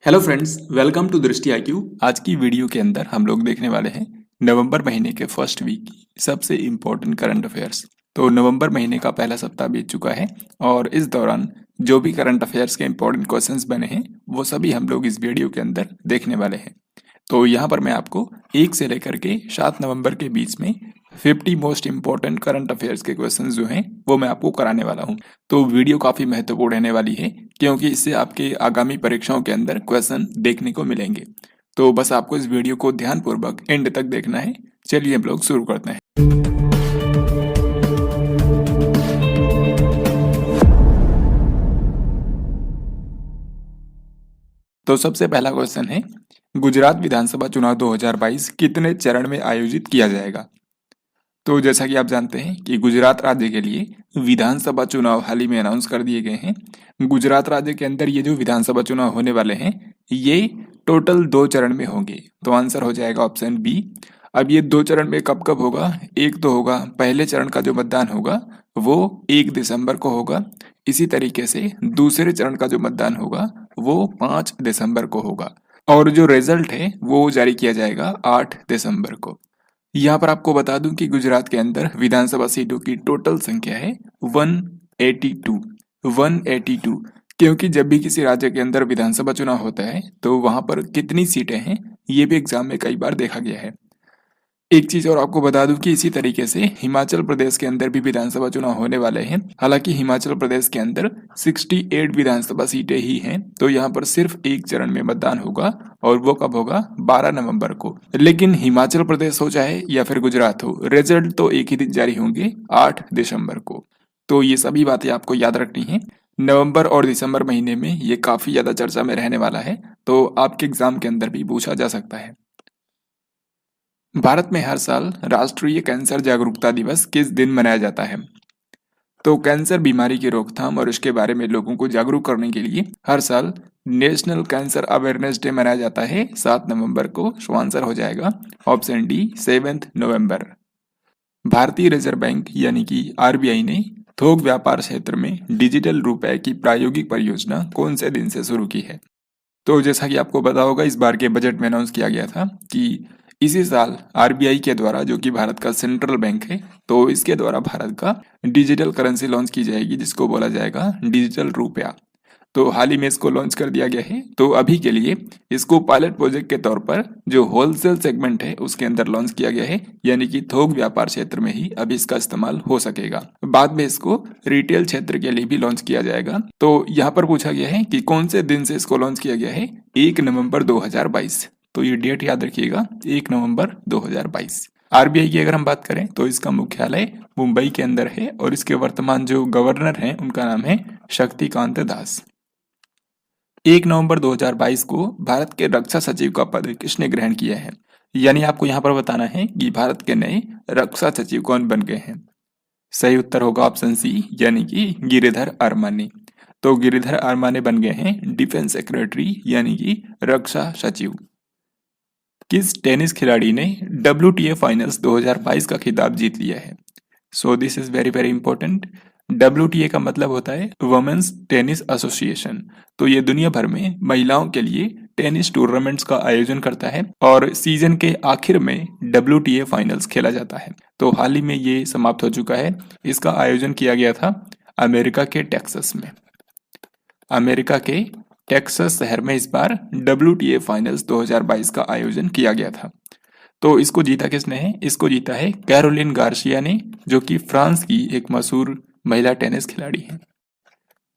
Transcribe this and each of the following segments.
Hello friends, welcome to दृष्टि IQ. आज की वीडियो के अंदर हम लोग देखने वाले हैं नवंबर महीने के फर्स्ट वीक की सबसे इम्पोर्टेंट करंट अफेयर्स। तो नवंबर महीने का पहला सप्ताह बीत चुका है और इस दौरान जो भी करंट अफेयर्स के इम्पोर्टेंट क्वेश्चंस बने हैं वो सभी हम लोग इस वीडियो के अंदर देखने वाले हैं। तो यहाँ पर मैं आपको 1 से लेकर के 7 नवंबर के बीच में 50 मोस्ट इम्पोर्टेंट करंट अफेयर्स के क्वेश्चंस जो हैं वो मैं आपको कराने वाला हूँ। तो वीडियो काफ़ी महत्वपूर्ण रहने वाली है क्योंकि इससे आपके आगामी परीक्षाओं के अंदर क्वेश्चन देखने को मिलेंगे। तो बस आपको इस वीडियो को ध्यानपूर्वक एंड तक देखना है। चलिए हम लोग शुरू करते हैं। तो सबसे पहला क्वेश्चन है, गुजरात विधानसभा चुनाव 2022 कितने चरण में आयोजित किया जाएगा? तो जैसा कि आप जानते हैं कि गुजरात राज्य के लिए विधानसभा चुनाव हाल ही में अनाउंस कर दिए गए हैं। गुजरात राज्य के अंदर ये जो विधानसभा चुनाव होने वाले हैं ये टोटल 2 चरण में होंगे। तो आंसर हो जाएगा ऑप्शन बी। अब ये 2 चरण में कब कब होगा? एक तो होगा पहले चरण का जो मतदान होगा वो 1 दिसंबर को होगा। इसी तरीके से दूसरे चरण का जो मतदान होगा वो 5 दिसंबर को होगा और जो रिजल्ट है वो जारी किया जाएगा 8 दिसंबर को। यहाँ पर आपको बता दूं कि गुजरात के अंदर विधानसभा सीटों की टोटल संख्या है 182। 182 क्योंकि जब भी किसी राज्य के अंदर विधानसभा चुनाव होता है तो वहां पर कितनी सीटें हैं ये भी एग्जाम में कई बार देखा गया है। एक चीज और आपको बता दूं कि इसी तरीके से हिमाचल प्रदेश के अंदर भी विधानसभा चुनाव होने वाले हैं। हालांकि हिमाचल प्रदेश के अंदर 68 विधानसभा सीटें ही हैं, तो यहाँ पर सिर्फ एक चरण में मतदान होगा और वो कब होगा? 12 नवंबर को। लेकिन हिमाचल प्रदेश हो चाहे या फिर गुजरात हो, रिजल्ट तो एक ही दिन जारी होंगे 8 दिसंबर को। तो ये सभी बातें आपको याद रखनी है। नवंबर और दिसंबर महीने में ये काफी ज्यादा चर्चा में रहने वाला है, तो आपके एग्जाम के अंदर भी पूछा जा सकता है। भारत में हर साल राष्ट्रीय कैंसर जागरूकता दिवस किस दिन मनाया जाता है? तो कैंसर बीमारी की रोकथाम और इसके बारे में लोगों को जागरूक करने के लिए हर साल नेशनल कैंसर अवेयरनेस डे मनाया जाता है 7 नवंबर को। सो आंसर हो जाएगा ऑप्शन डी 7 नवंबर। भारतीय रिजर्व बैंक यानी कि आरबीआई ने थोक व्यापार क्षेत्र में डिजिटल रुपए की प्रायोगिक परियोजना कौन से दिन से शुरू की है? तो जैसा कि आपको पता होगा इस बार के बजट में अनाउंस किया गया था कि इसी साल आरबीआई के द्वारा, जो कि भारत का सेंट्रल बैंक है, तो इसके द्वारा भारत का डिजिटल करेंसी लॉन्च की जाएगी जिसको बोला जाएगा डिजिटल रुपया। तो हाल ही में इसको लॉन्च कर दिया गया है। तो अभी के लिए इसको पायलट प्रोजेक्ट के तौर पर जो होलसेल सेगमेंट है उसके अंदर लॉन्च किया गया है, यानी कि थोक व्यापार क्षेत्र में ही अभी इसका इस्तेमाल हो सकेगा। बाद में इसको रिटेल क्षेत्र के लिए भी लॉन्च किया जाएगा। तो यहाँ पर पूछा गया है कि कौन से दिन से इसको लॉन्च किया गया है? 1 नवंबर 2022। तो ये डेट याद रखिएगा, 1 नवंबर 2022। आरबीआई की अगर हम बात करें तो इसका मुख्यालय मुंबई के अंदर है और इसके वर्तमान जो गवर्नर हैं उनका नाम है शक्तिकांत दास। 1 नवंबर 2022 को भारत के रक्षा सचिव का पद किसने ग्रहण किया है? यानी आपको यहाँ पर बताना है कि भारत के नए रक्षा सचिव कौन बन गए हैं। सही उत्तर होगा ऑप्शन सी, यानी कि गिरिधर अरमाने। तो गिरिधर अरमाने बन गए हैं डिफेंस सेक्रेटरी यानी कि रक्षा सचिव। किस टेनिस खिलाड़ी ने WTA फाइनल्स 2022 का खिताब जीत लिया है? So this is very very important. WTA का मतलब होता है वुमेन्स टेनिस एसोसिएशन। तो ये दुनिया भर में महिलाओं के लिए टेनिस टूर्नामेंट्स का आयोजन करता है और सीजन के आखिर में WTA फाइनल्स खेला जाता है। तो हाल ही में ये समाप्त हो चुका है। इसका आयोजन किया गया था अमेरिका के टेक्सास में। अमेरिका के टेक्सास शहर में इस बार WTA फाइनल्स 2022 का आयोजन किया गया था। तो इसको जीता किसने है? इसको जीता है कैरोलिन गार्सिया ने, जो कि फ्रांस की एक मशहूर महिला टेनिस खिलाड़ी हैं।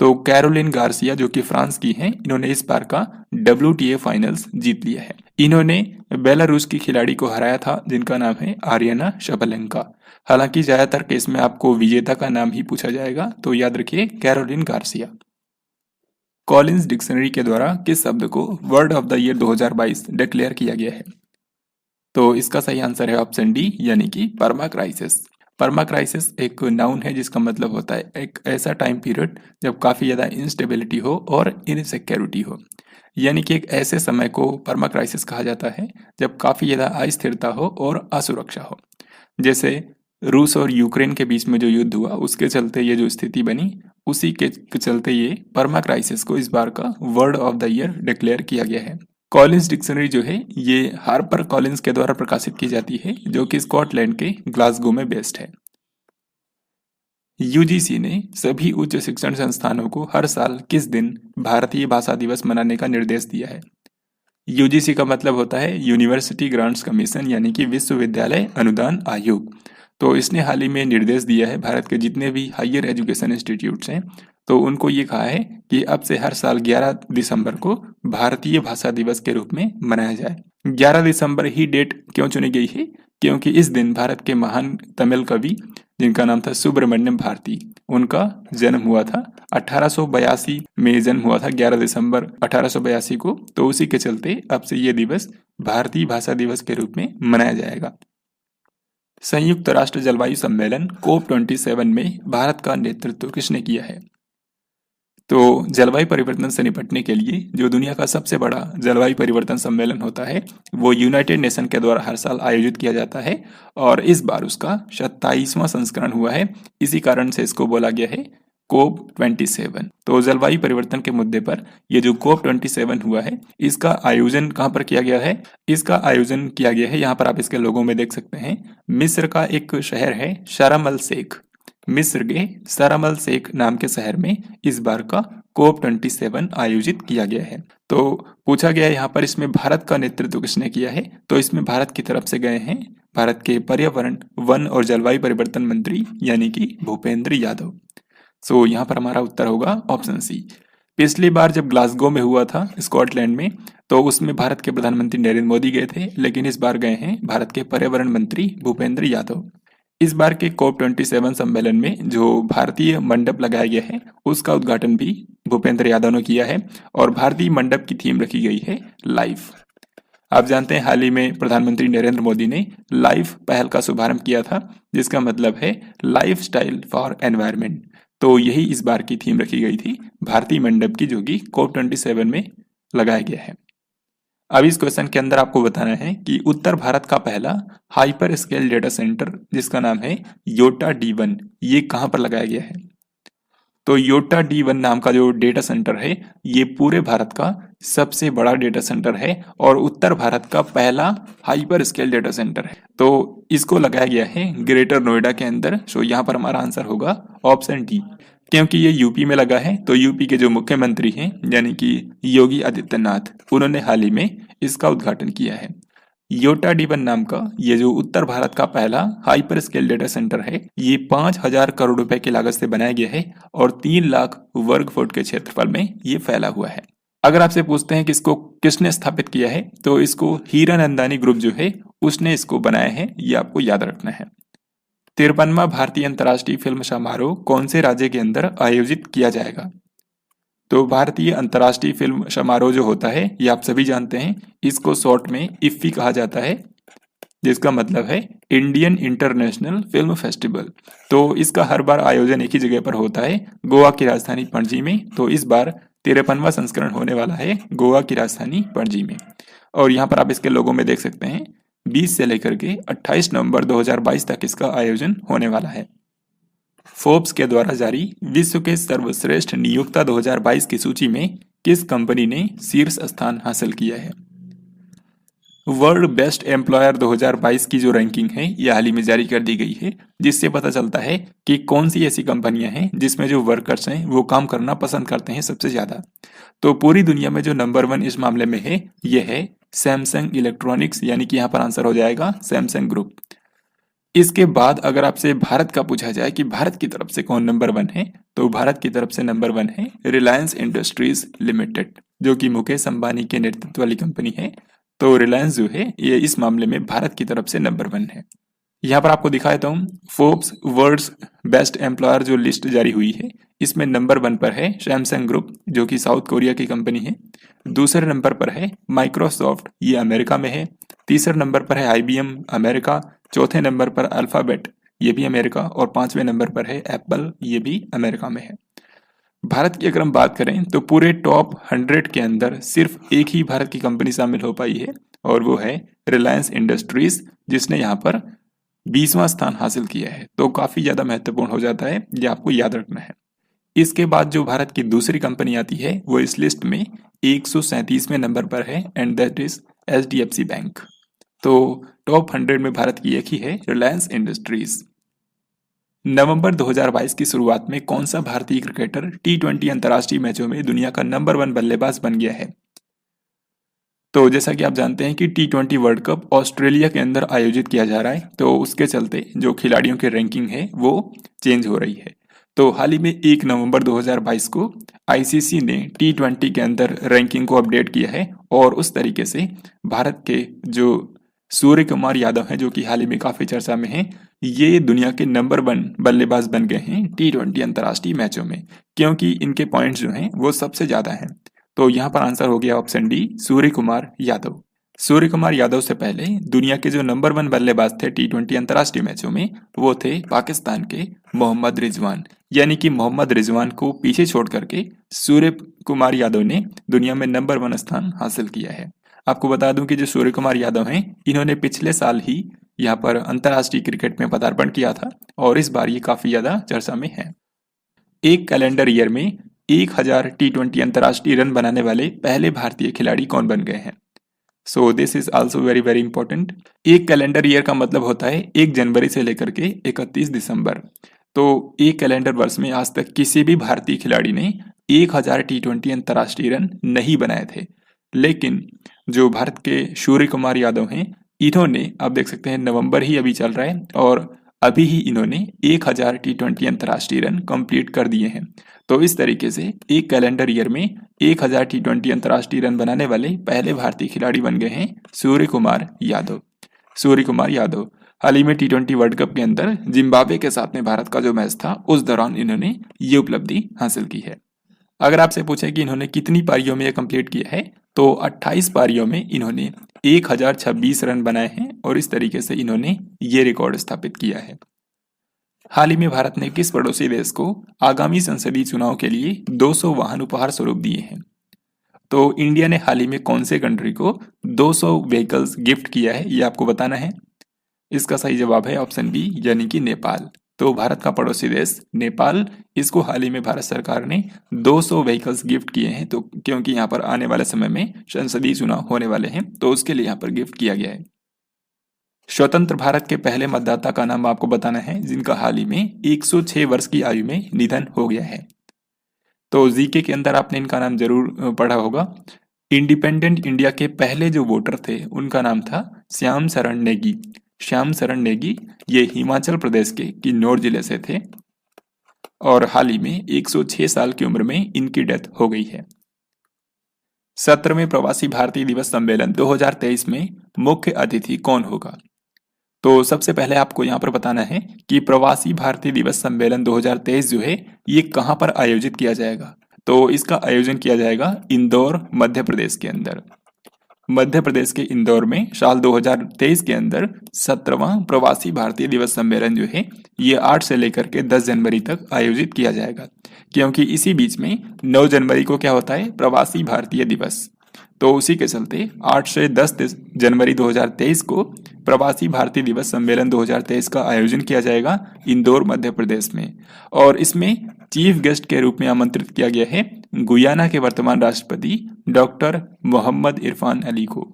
तो कैरोलिन गार्सिया जो कि फ्रांस की हैं, इन्होंने इस बार का WTA फाइनल्स जीत लिया है। इन्होंने बेलारूस की खिलाड़ी को हराया था जिनका नाम है आर्यना शबलेंका। हालांकि ज्यादातर केस में आपको विजेता का नाम ही पूछा जाएगा, तो याद रखिए कैरोलिन गार्सिया। कॉलिंस डिक्शनरी के द्वारा किस शब्द को word of the year 2022 declare किया गया है? तो इसका सही आंसर है ऑप्शन डी, यानी कि परमा क्राइसिस। परमा क्राइसिस एक नाउन है जिसका मतलब होता है एक ऐसा टाइम पीरियड जब काफ़ी ज़्यादा इंस्टेबिलिटी हो और इनसिक्योरिटी हो। यानी कि एक ऐसे समय को परमा क्राइसिस कहा जाता है जब काफ़ी ज़्यादा अस्थिरता हो और असुरक्षा हो। जैसे रूस और यूक्रेन के बीच में जो युद्ध हुआ उसके चलते ये जो स्थिति बनी, उसी के चलते ये परमा क्राइसिस को इस बार का word of the year declare किया गया है। कॉलिंस डिक्शनरी जो है ये हार्पर कॉलिंस के द्वारा प्रकाशित की जाती है, जो कि स्कॉटलैंड के ग्लासगो में बेस्ड है। यूजीसी ने सभी उच्च शिक्षण संस्थानों को हर साल किस दिन भारतीय भाषा दिवस मनाने का निर्देश दिया है? यूजीसी का मतलब होता है यूनिवर्सिटी ग्रांट्स कमीशन, यानी कि विश्वविद्यालय अनुदान आयोग। तो इसने हाल ही में निर्देश दिया है भारत के जितने भी हायर एजुकेशन इंस्टीट्यूट्स हैं, तो उनको ये कहा है कि अब से हर साल 11 दिसंबर को भारतीय भाषा दिवस के रूप में मनाया जाए। 11 दिसंबर ही डेट क्यों चुनी गई है? क्योंकि इस दिन भारत के महान तमिल कवि जिनका नाम था सुब्रमण्यम भारती, उनका जन्म हुआ था 1882 में जन्म हुआ था 11 दिसंबर 1882 को। तो उसी के चलते अब से ये दिवस भारतीय भाषा दिवस के रूप में मनाया जाएगा। संयुक्त राष्ट्र जलवायु सम्मेलन COP27 में भारत का नेतृत्व किसने किया है? तो जलवायु परिवर्तन से निपटने के लिए जो दुनिया का सबसे बड़ा जलवायु परिवर्तन सम्मेलन होता है वो यूनाइटेड नेशन के द्वारा हर साल आयोजित किया जाता है, और इस बार उसका 27वां संस्करण हुआ है। इसी कारण से इसको बोला गया है COP27। तो जलवायु परिवर्तन के मुद्दे पर ये जो COP27 हुआ है इसका आयोजन कहाँ पर किया गया है? इसका आयोजन किया गया है, यहाँ पर आप इसके लोगों में देख सकते हैं, मिस्र का एक शहर है शर्म अल शेख। मिस्र के शर्म अल शेख नाम के शहर में इस बार का COP27 आयोजित किया गया है। तो पूछा गया है यहाँ पर इसमें भारत का नेतृत्व किसने किया है? तो इसमें भारत की तरफ से गए हैं भारत के पर्यावरण, वन और जलवायु परिवर्तन मंत्री यानी कि भूपेंद्र यादव। सो यहाँ पर हमारा उत्तर होगा ऑप्शन सी। पिछली बार जब ग्लासगो में हुआ था स्कॉटलैंड में, तो उसमें भारत के प्रधानमंत्री नरेंद्र मोदी गए थे, लेकिन इस बार गए हैं भारत के पर्यावरण मंत्री भूपेंद्र यादव। इस बार के COP27 सम्मेलन में जो भारतीय मंडप लगाया गया है उसका उद्घाटन भी भूपेंद्र यादव ने किया है, और भारतीय मंडप की थीम रखी गई है लाइफ। आप जानते हैं हाल ही में प्रधानमंत्री नरेंद्र मोदी ने लाइफ पहल का शुभारंभ किया था, जिसका मतलब है लाइफ स्टाइल फॉर एनवायरमेंट। तो यही इस बार की थीम रखी गई थी भारतीय मंडप की, जो कि COP27 में लगाया गया है। अब इस क्वेश्चन के अंदर आपको बताना है कि उत्तर भारत का पहला हाइपर स्केल डेटा सेंटर जिसका नाम है योटा D1, ये कहाँ पर लगाया गया है? तो योटा D1 नाम का जो डेटा सेंटर है ये पूरे भारत का सबसे बड़ा डेटा सेंटर है और उत्तर भारत का पहला हाइपर स्केल डेटा सेंटर है। तो इसको लगाया गया है ग्रेटर नोएडा के अंदर। सो यहाँ पर हमारा आंसर होगा ऑप्शन डी। क्योंकि ये यूपी में लगा है, तो यूपी के जो मुख्यमंत्री हैं यानी कि योगी आदित्यनाथ, उन्होंने हाल ही में इसका उद्घाटन किया है। योटा D1 नाम का ये जो उत्तर भारत का पहला हाइपर स्केल डेटा सेंटर है ये 5,000 करोड़ रुपए की लागत से बनाया गया है और 3 लाख वर्ग फुट के क्षेत्रफल में ये फैला हुआ है। अगर आपसे पूछते हैं कि इसको किसने स्थापित किया है, तो इसको हीरानंदानी ग्रुप जो है उसने इसको बनाया है, ये आपको याद रखना है। 53वां भारतीय अंतर्राष्ट्रीय फिल्म समारोह कौन से राज्य के अंदर आयोजित किया जाएगा? तो भारतीय अंतर्राष्ट्रीय फिल्म समारोह जो होता है ये आप सभी जानते हैं, इसको शॉर्ट में इफ्फी कहा जाता है, जिसका मतलब है इंडियन इंटरनेशनल फिल्म फेस्टिवल। तो इसका हर बार आयोजन एक ही जगह पर होता है, गोवा की राजधानी पणजी में। तो इस बार 53वां संस्करण होने वाला है गोवा की राजधानी पणजी में। और यहाँ पर आप इसके लोगों में देख सकते हैं 20 से लेकर के 28 नवंबर 2022 तक इसका आयोजन होने वाला है। फोर्ब्स के द्वारा जारी विश्व के सर्वश्रेष्ठ नियोक्ता 2022 की सूची में किस कंपनी ने शीर्ष स्थान हासिल किया है? वर्ल्ड बेस्ट एम्प्लॉयर 2022 की जो रैंकिंग है ये हाल ही में जारी कर दी गई है, जिससे पता चलता है कि कौन सी ऐसी कंपनियां हैं जिसमें जो वर्कर्स हैं वो काम करना पसंद करते हैं सबसे ज्यादा। तो पूरी दुनिया में जो नंबर 1 इस मामले में है ये है सैमसंग इलेक्ट्रॉनिक्स, यानी कि यहाँ पर आंसर हो जाएगा सैमसंग ग्रुप। इसके बाद अगर आपसे भारत का पूछा जाए कि भारत की तरफ से कौन नंबर 1 है, तो भारत की तरफ से नंबर 1 है रिलायंस इंडस्ट्रीज लिमिटेड, जो कि मुकेश अंबानी के नेतृत्व वाली कंपनी है। तो रिलायंस जो है ये इस मामले में भारत की तरफ से नंबर 1 है। यहाँ पर आपको दिखाया था फोर्ब्स वर्ल्ड्स बेस्ट एम्प्लॉयर जो लिस्ट जारी हुई है, इसमें नंबर 1 पर है सैमसंग ग्रुप जो कि साउथ कोरिया की कंपनी है। दूसरे नंबर पर है माइक्रोसॉफ्ट, ये अमेरिका में है। तीसरे नंबर पर है IBM अमेरिका। चौथे नंबर पर अल्फाबेट, ये भी अमेरिका। और 5वें नंबर पर है एप्पल, ये भी अमेरिका में है। भारत की अगर हम बात करें तो पूरे टॉप 100 के अंदर सिर्फ एक ही भारत की कंपनी शामिल हो पाई है और वो है रिलायंस इंडस्ट्रीज, जिसने यहाँ पर 20वां स्थान हासिल किया है। तो काफी ज्यादा महत्वपूर्ण हो जाता है, ये आपको याद रखना है। इसके बाद जो भारत की दूसरी कंपनी आती है वो इस लिस्ट में 137वें नंबर पर है, and that is HDFC bank. तो टॉप 100 में भारत की एक ही है, रिलायंस इंडस्ट्रीज। नवंबर 2022 की शुरुआत में कौन सा भारतीय क्रिकेटर T20 अंतर्राष्ट्रीय मैचों में दुनिया का नंबर 1 बल्लेबाज बन गया है? तो जैसा कि आप जानते हैं कि T20 वर्ल्ड कप ऑस्ट्रेलिया के अंदर आयोजित किया जा रहा है, तो उसके चलते जो खिलाड़ियों की रैंकिंग है वो चेंज हो रही है। तो हाल ही में 1 नवंबर 2022 को ICC ने T20 के अंदर रैंकिंग को अपडेट किया है, और उस तरीके से भारत के जो सूर्य कुमार यादव हैं, जो कि हाल ही में काफी चर्चा में हैं, ये दुनिया के नंबर 1 बल्लेबाज बन गए हैं T20 अंतर्राष्ट्रीय मैचों में, क्योंकि इनके पॉइंट्स जो हैं वो सबसे ज्यादा हैं। तो यहाँ पर आंसर हो गया ऑप्शन डी, सूर्य कुमार यादव। सूर्य कुमार यादव से पहले दुनिया के जो नंबर 1 बल्लेबाज थे T20 अंतर्राष्ट्रीय मैचों में, वो थे पाकिस्तान के मोहम्मद रिजवान। यानी कि मोहम्मद रिजवान को पीछे छोड़ करके सूर्य कुमार यादव ने दुनिया में नंबर 1 स्थान हासिल किया है। आपको बता दूं कि जो सूर्य कुमार यादव हैं, इन्होंने पिछले साल ही यहाँ पर अंतर्राष्ट्रीय क्रिकेट में पदार्पण किया था, और इस बार ये काफी ज्यादा चर्चा में है। एक कैलेंडर ईयर में 1000 T20 अंतर्राष्ट्रीय रन बनाने वाले पहले भारतीय खिलाड़ी कौन बन गए हैं? So this is also very very important. एक कैलेंडर ईयर का मतलब होता है 1 जनवरी से लेकर के 31 दिसंबर। तो एक कैलेंडर वर्ष में आज तक किसी भी भारतीय खिलाड़ी ने 1000 T20 अंतर्राष्ट्रीय रन नहीं बनाए थे, लेकिन जो भारत के सूर्य कुमार यादव हैं, इन्होंने, आप देख सकते हैं नवंबर ही अभी चल रहा है, और अभी ही इन्होंने 1000 T20 अंतर्राष्ट्रीय रन कंप्लीट कर दिए हैं। तो इस तरीके से एक कैलेंडर ईयर में 1000 T20 अंतर्राष्ट्रीय रन बनाने वाले पहले भारतीय खिलाड़ी बन गए हैं सूर्य कुमार यादव। सूर्य कुमार यादव हाल ही में T20 वर्ल्ड कप के अंदर जिम्बाब्वे के साथ में भारत का जो मैच था, उस दौरान इन्होंने ये उपलब्धि हासिल की है। अगर आपसे पूछे कि इन्होंने कितनी पारियों में ये कंप्लीट किया है, तो 28 पारियों में इन्होंने 1026 रन बनाए हैं, और इस तरीके से इन्होंने ये रिकॉर्ड स्थापित किया है। हाल ही में भारत ने किस पड़ोसी देश को आगामी संसदीय चुनाव के लिए 200 वाहन उपहार स्वरूप दिए हैं? तो इंडिया ने हाल ही में कौन से कंट्री को 200 व्हीकल्स गिफ्ट किया है, ये आपको बताना है। इसका सही जवाब है ऑप्शन बी, यानी कि नेपाल। तो भारत का पड़ोसी देश नेपाल, इसको हाल ही में भारत सरकार ने 200 व्हीकल्स गिफ्ट किए हैं, तो क्योंकि यहाँ पर आने वाले समय में संसदीय चुनाव होने वाले हैं, तो उसके लिए यहाँ पर गिफ्ट किया गया है। स्वतंत्र भारत के पहले मतदाता का नाम आपको बताना है, जिनका हाल ही में 106 वर्ष की आयु में निधन हो गया है। तो जीके के अंदर आपने इनका नाम जरूर पढ़ा होगा। इंडिपेंडेंट इंडिया के पहले जो वोटर थे, उनका नाम था श्याम शरण नेगी। श्याम शरण नेगी ये हिमाचल प्रदेश के किन्नौर जिले से थे, और हाल ही में 106 साल की उम्र में इनकी डेथ हो गई है। 17वें प्रवासी भारतीय दिवस सम्मेलन 2023 में मुख्य अतिथि कौन होगा? तो सबसे पहले आपको यहाँ पर बताना है कि प्रवासी भारतीय दिवस सम्मेलन 2023 जो है, ये कहाँ पर आयोजित किया जाएगा। तो इसका आयोजन किया जाएगा इंदौर, मध्य प्रदेश के अंदर। मध्य प्रदेश के इंदौर में साल 2023 के अंदर 17वां प्रवासी भारतीय दिवस सम्मेलन जो है, ये 8 से लेकर के 10 जनवरी तक आयोजित किया जाएगा, क्योंकि इसी बीच में 9 जनवरी को क्या होता है, प्रवासी भारतीय दिवस। तो उसी के चलते 8 से 10 जनवरी 2023 को प्रवासी भारतीय दिवस सम्मेलन 2023 का आयोजन किया जाएगा इंदौर, मध्य प्रदेश में। और इसमें चीफ गेस्ट के रूप में आमंत्रित किया गया है गुयाना के वर्तमान राष्ट्रपति डॉक्टर मोहम्मद इरफान अली को।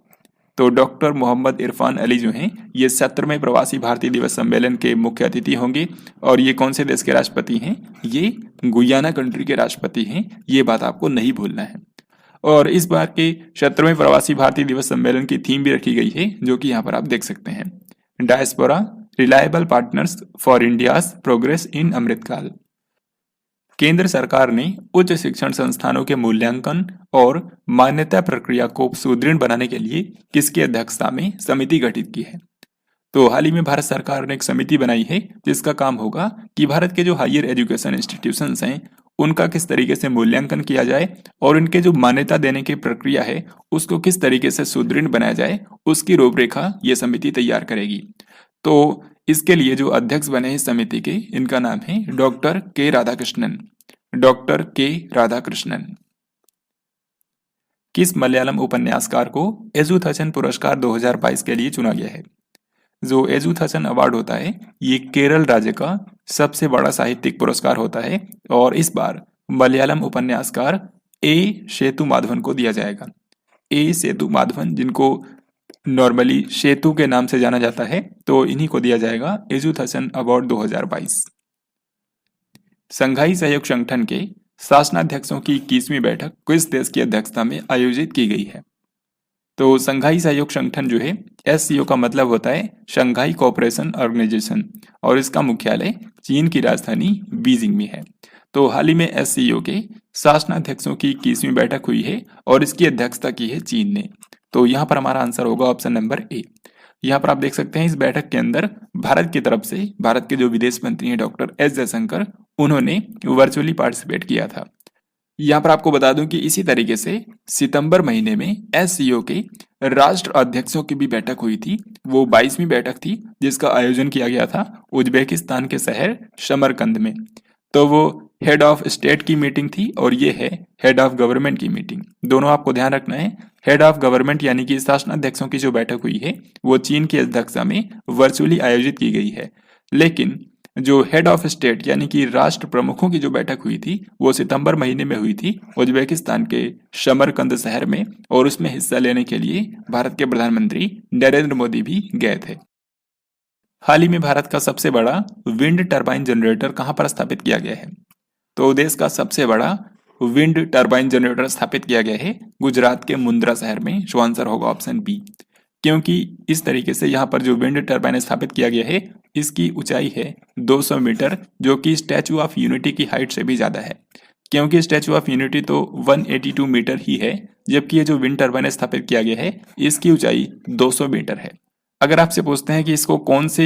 तो डॉक्टर मोहम्मद इरफान अली जो हैं, ये 17वें प्रवासी भारतीय दिवस सम्मेलन के मुख्य अतिथि होंगे। और ये कौन से देश के राष्ट्रपति हैं? ये गुयाना कंट्री के राष्ट्रपति हैं, ये बात आपको नहीं भूलना है। और इस बार के 17वें प्रवासी भारतीय दिवस सम्मेलन की थीम भी रखी गई है, जो कि यहाँ पर आप देख सकते हैं, diaspora reliable partners for India's progress in Amritkaal. केंद्र सरकार ने उच्च शिक्षण संस्थानों के मूल्यांकन और मान्यता प्रक्रिया को सुदृढ़ बनाने के लिए किसकी अध्यक्षता में समिति गठित की है? तो हाल ही में भारत सरकार ने एक समिति बनाई है, जिसका काम होगा कि भारत के जो हायर एजुकेशन इंस्टीट्यूशंस हैं, उनका किस तरीके से मूल्यांकन किया जाए, और इनके जो मान्यता देने की प्रक्रिया है, उसको किस तरीके से सुदृढ़ बनाया जाए, उसकी रूपरेखा ये समिति तैयार करेगी। तो इसके लिए जो अध्यक्ष बने हैं समिति के, इनका नाम है डॉक्टर के राधाकृष्णन। डॉक्टर के राधाकृष्णन। किस मलयालम उपन्यासकार को एजुथचन पुरस्कार 2022 के लिए चुना गया है? जो एजुथसन अवार्ड होता है ये केरल राज्य का सबसे बड़ा साहित्यिक पुरस्कार होता है और इस बार मलयालम उपन्यासकार ए सेतु माधवन को दिया जाएगा। ए सेतु माधवन, जिनको नॉर्मली सेतु के नाम से जाना जाता है, तो इन्हीं को दिया जाएगा एजुथसन अवार्ड 2022। संघाई सहयोग संगठन के शासनाध्यक्षों की 21वीं बैठक किस देश की अध्यक्षता में आयोजित की गई है? तो संघाई सहयोग संगठन जो है, एससीओ का मतलब होता है शंघाई कोऑपरेशन ऑर्गेनाइजेशन, और इसका मुख्यालय चीन की राजधानी बीजिंग में है। तो हाल ही में एससीओ के शासनाध्यक्षों की 21वीं बैठक हुई है और इसकी अध्यक्षता की है चीन ने। तो यहाँ पर हमारा आंसर होगा ऑप्शन नंबर ए। यहाँ पर आप देख सकते हैं इस बैठक के अंदर भारत की तरफ से भारत के जो विदेश मंत्री हैं डॉक्टर एस जयशंकर, उन्होंने वर्चुअली पार्टिसिपेट किया था। यहाँ पर आपको बता दूं कि इसी तरीके से सितंबर महीने में एससीओ के राष्ट्र अध्यक्षों की भी बैठक हुई थी। वो 22वीं बैठक थी जिसका आयोजन किया गया था उज्बेकिस्तान के शहर समरकंद में। तो वो हेड ऑफ स्टेट की मीटिंग थी और ये है हेड ऑफ गवर्नमेंट की मीटिंग। दोनों आपको ध्यान रखना है। हेड ऑफ गवर्नमेंट यानी कि शासनाध्यक्षों की जो बैठक हुई है वो चीन की अध्यक्षता में वर्चुअली आयोजित की गई है, लेकिन जो हेड ऑफ स्टेट यानी कि राष्ट्र प्रमुखों की जो बैठक हुई थी वो सितंबर महीने में हुई थी उज्बेकिस्तान के समरकंद शहर में, और उसमें हिस्सा लेने के लिए भारत के प्रधानमंत्री नरेंद्र मोदी भी गए थे। हाल ही में भारत का सबसे बड़ा विंड टरबाइन जनरेटर कहां पर स्थापित किया गया है? तो देश का सबसे बड़ा विंड टरबाइन जनरेटर स्थापित किया गया है गुजरात के मुंद्रा शहर में। सो आंसर होगा ऑप्शन बी, क्योंकि इस तरीके से यहाँ पर जो विंड टरबाइन स्थापित किया गया है इसकी ऊंचाई है 200 मीटर, जो कि स्टैचू ऑफ यूनिटी की हाइट से भी ज्यादा है। क्योंकि स्टैचू ऑफ यूनिटी तो 182 मीटर ही है, जबकि ये जो विंड टरबाइन स्थापित किया गया है इसकी ऊंचाई 200 मीटर है। अगर आपसे पूछते हैं कि इसको कौन से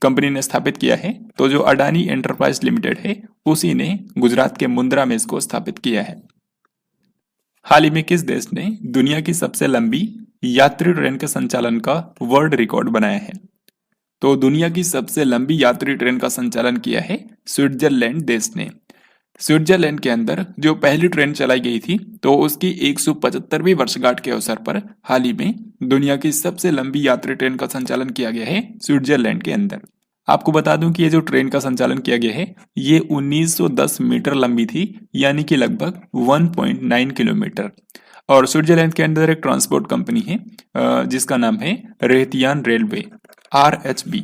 कंपनी ने स्थापित किया है, तो जो अडानी एंटरप्राइज लिमिटेड है उसी ने गुजरात के मुंद्रा में इसको स्थापित किया है। हाल ही में किस देश ने दुनिया की सबसे लंबी यात्री ट्रेन के संचालन का वर्ल्ड रिकॉर्ड बनाया है? तो दुनिया की सबसे लंबी यात्री ट्रेन का संचालन किया है स्विट्जरलैंड देश ने। स्विट्जरलैंड के अंदर जो पहली ट्रेन चलाई गई थी तो उसकी 175वीं वर्षगांठ के अवसर पर हाल ही में दुनिया की सबसे लंबी यात्री ट्रेन का संचालन किया गया है स्विट्जरलैंड के अंदर। आपको बता दूं कि ये जो ट्रेन का संचालन किया गया है ये 1910 मीटर लंबी थी, यानी कि लगभग 1.9 किलोमीटर। और स्विट्जरलैंड के अंदर एक ट्रांसपोर्ट कंपनी है जिसका नाम है रेहतियान रेलवे RHB।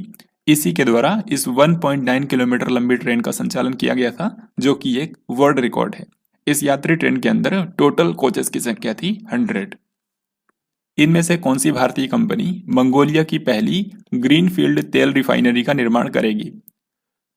इसी के द्वारा इस 1.9 किलोमीटर लंबी ट्रेन का संचालन किया गया था, जो कि एक वर्ल्ड रिकॉर्ड है। इस यात्री ट्रेन के अंदर टोटल कोचेस की संख्या थी 100। इनमें से कौन सी भारतीय कंपनी मंगोलिया की पहली ग्रीनफील्ड तेल रिफाइनरी का निर्माण करेगी?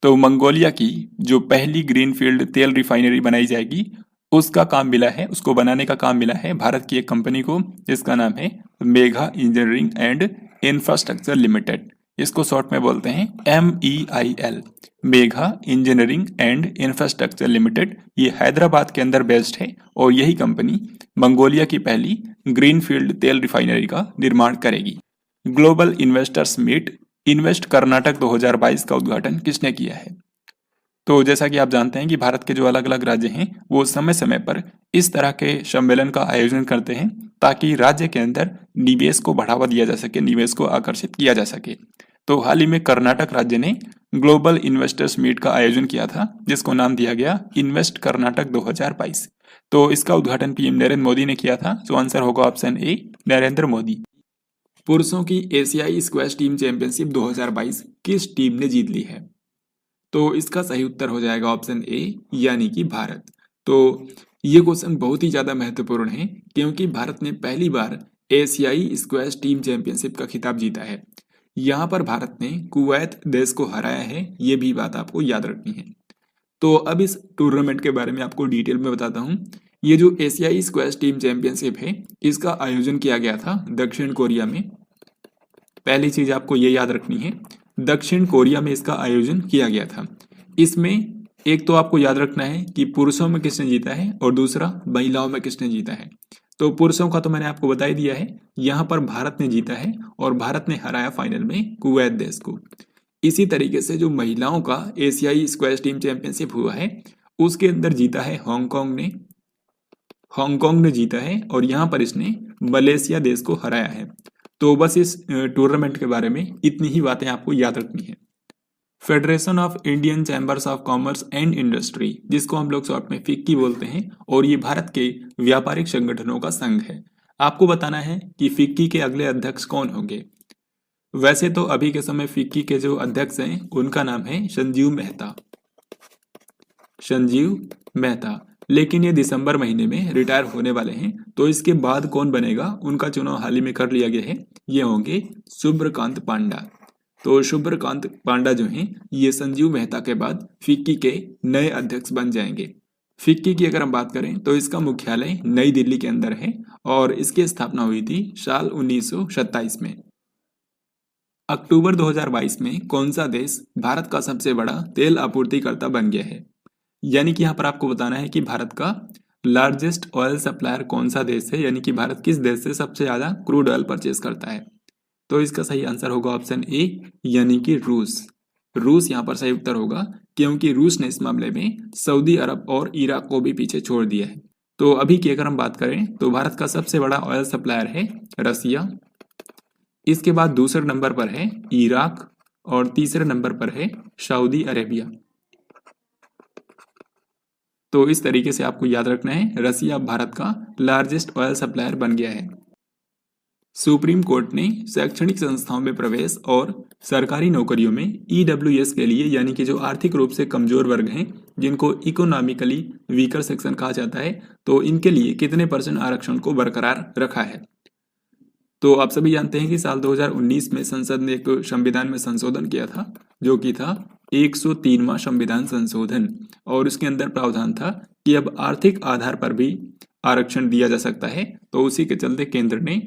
तो मंगोलिया की जो पहली ग्रीनफील्ड तेल रिफाइनरी बनाई जाएगी उसका काम मिला है, उसको बनाने का काम मिला है भारत की एक कंपनी को, जिसका नाम है Megha engineering and infrastructure limited. इसको शॉर्ट में बोलते हैं MEIL, Megha engineering and infrastructure limited. ये हैदराबाद के अंदर बेस्ड है और यही कंपनी मंगोलिया की पहली ग्रीनफील्ड तेल रिफाइनरी का निर्माण करेगी। Global investors meet invest Karnataka 2022 का उद्घाटन किसने किया है? तो जैसा कि आप जानते हैं कि भारत के जो अलग अलग राज्य हैं वो समय समय पर इस तरह के सम्मेलन का आयोजन करते हैं ताकि राज्य के अंदर निवेश को बढ़ावा दिया जा सके, निवेश को आकर्षित किया जा सके। तो हाल ही में कर्नाटक राज्य ने ग्लोबल इन्वेस्टर्स मीट का आयोजन किया था जिसको नाम दिया गया इन्वेस्ट कर्नाटक 2022। तो इसका उद्घाटन पीएम नरेंद्र मोदी ने किया था। तो आंसर होगा ऑप्शन ए, नरेंद्र मोदी। पुरुषों की एशियाई स्क्वैश टीम चैंपियनशिप 2022 किस टीम ने जीत ली है? तो इसका सही उत्तर हो जाएगा ऑप्शन ए, यानी कि भारत। तो ये क्वेश्चन बहुत ही ज्यादा महत्वपूर्ण है क्योंकि भारत ने पहली बार एशियाई स्क्वैश टीम चैंपियनशिप का खिताब जीता है। यहाँ पर भारत ने कुवैत देश को हराया है, ये भी बात आपको याद रखनी है। तो अब इस टूर्नामेंट के बारे में आपको डिटेल में बताता हूँ। ये जो एशियाई स्क्वैश टीम चैंपियनशिप है इसका आयोजन किया गया था दक्षिण कोरिया में। पहली चीज आपको ये याद रखनी है, दक्षिण कोरिया में इसका आयोजन किया गया था। इसमें एक तो आपको याद रखना है कि पुरुषों में किसने जीता है और दूसरा महिलाओं में किसने जीता है। तो पुरुषों का तो मैंने आपको बता ही दिया है, यहाँ पर भारत ने जीता है और भारत ने हराया फाइनल में कुवैत देश को। इसी तरीके से जो महिलाओं का एशियाई स्क्वैश टीम चैंपियनशिप हुआ है उसके अंदर जीता है हांगकांग ने जीता है और यहाँ पर इसने मलेशिया देश को हराया है। तो बस इस टूर्नामेंट के बारे में इतनी ही बातें आपको याद रखनी है। Federation of Indian chambers of commerce and industry, जिसको हम लोग शॉर्ट में फिक्की बोलते हैं, और ये भारत के व्यापारिक संगठनों का संघ है। आपको बताना है कि फिक्की के अगले अध्यक्ष कौन होंगे। वैसे तो अभी के समय फिक्की के जो अध्यक्ष हैं उनका नाम है संजीव मेहता, संजीव मेहता, लेकिन ये दिसंबर महीने में रिटायर होने वाले हैं। तो इसके बाद कौन बनेगा, उनका चुनाव हाल ही में कर लिया गया है, ये होंगे शुभ्रकांत पांडा। तो शुभ्रकांत पांडा जो हैं ये संजीव मेहता के बाद फिक्की के नए अध्यक्ष बन जाएंगे। फिक्की की अगर हम बात करें तो इसका मुख्यालय नई दिल्ली के अंदर है और इसकी स्थापना हुई थी साल 1927 में। अक्टूबर 2022 में कौन सा देश भारत का सबसे बड़ा तेल आपूर्तिकर्ता बन गया है। यानी कि यहाँ पर आपको बताना है कि भारत का लार्जेस्ट ऑयल सप्लायर कौन सा देश है, यानी कि भारत किस देश से सबसे ज्यादा क्रूड ऑयल परचेज करता है। तो इसका सही आंसर होगा ऑप्शन ए, यानी कि रूस। रूस यहाँ पर सही उत्तर होगा, क्योंकि रूस ने इस मामले में सऊदी अरब और इराक को भी पीछे छोड़ दिया है। तो अभी की अगर हम बात करें तो भारत का सबसे बड़ा ऑयल सप्लायर है रसिया, इसके बाद दूसरे नंबर पर है इराक और तीसरे नंबर पर है सऊदी अरेबिया। तो इस तरीके से आपको याद रखना है, रसिया भारत का लार्जेस्ट ऑयल सप्लायर बन गया है। सुप्रीम कोर्ट ने शैक्षणिक संस्थाओं में प्रवेश और सरकारी नौकरियों में ईडब्ल्यूएस के लिए, यानी कि जो आर्थिक रूप से कमजोर वर्ग हैं, जिनको इकोनॉमिकली वीकर सेक्शन कहा जाता है, तो इनके लिए कितने % आरक्षण को बरकरार रखा है। तो आप सभी जानते हैं कि साल 2019 में संसद ने एक संविधान में संशोधन किया था, जो कि था 103वां संविधान संशोधन, और उसके अंदर प्रावधान था कि अब आर्थिक आधार पर भी आरक्षण दिया जा सकता है। तो उसी के चलते केंद्र ने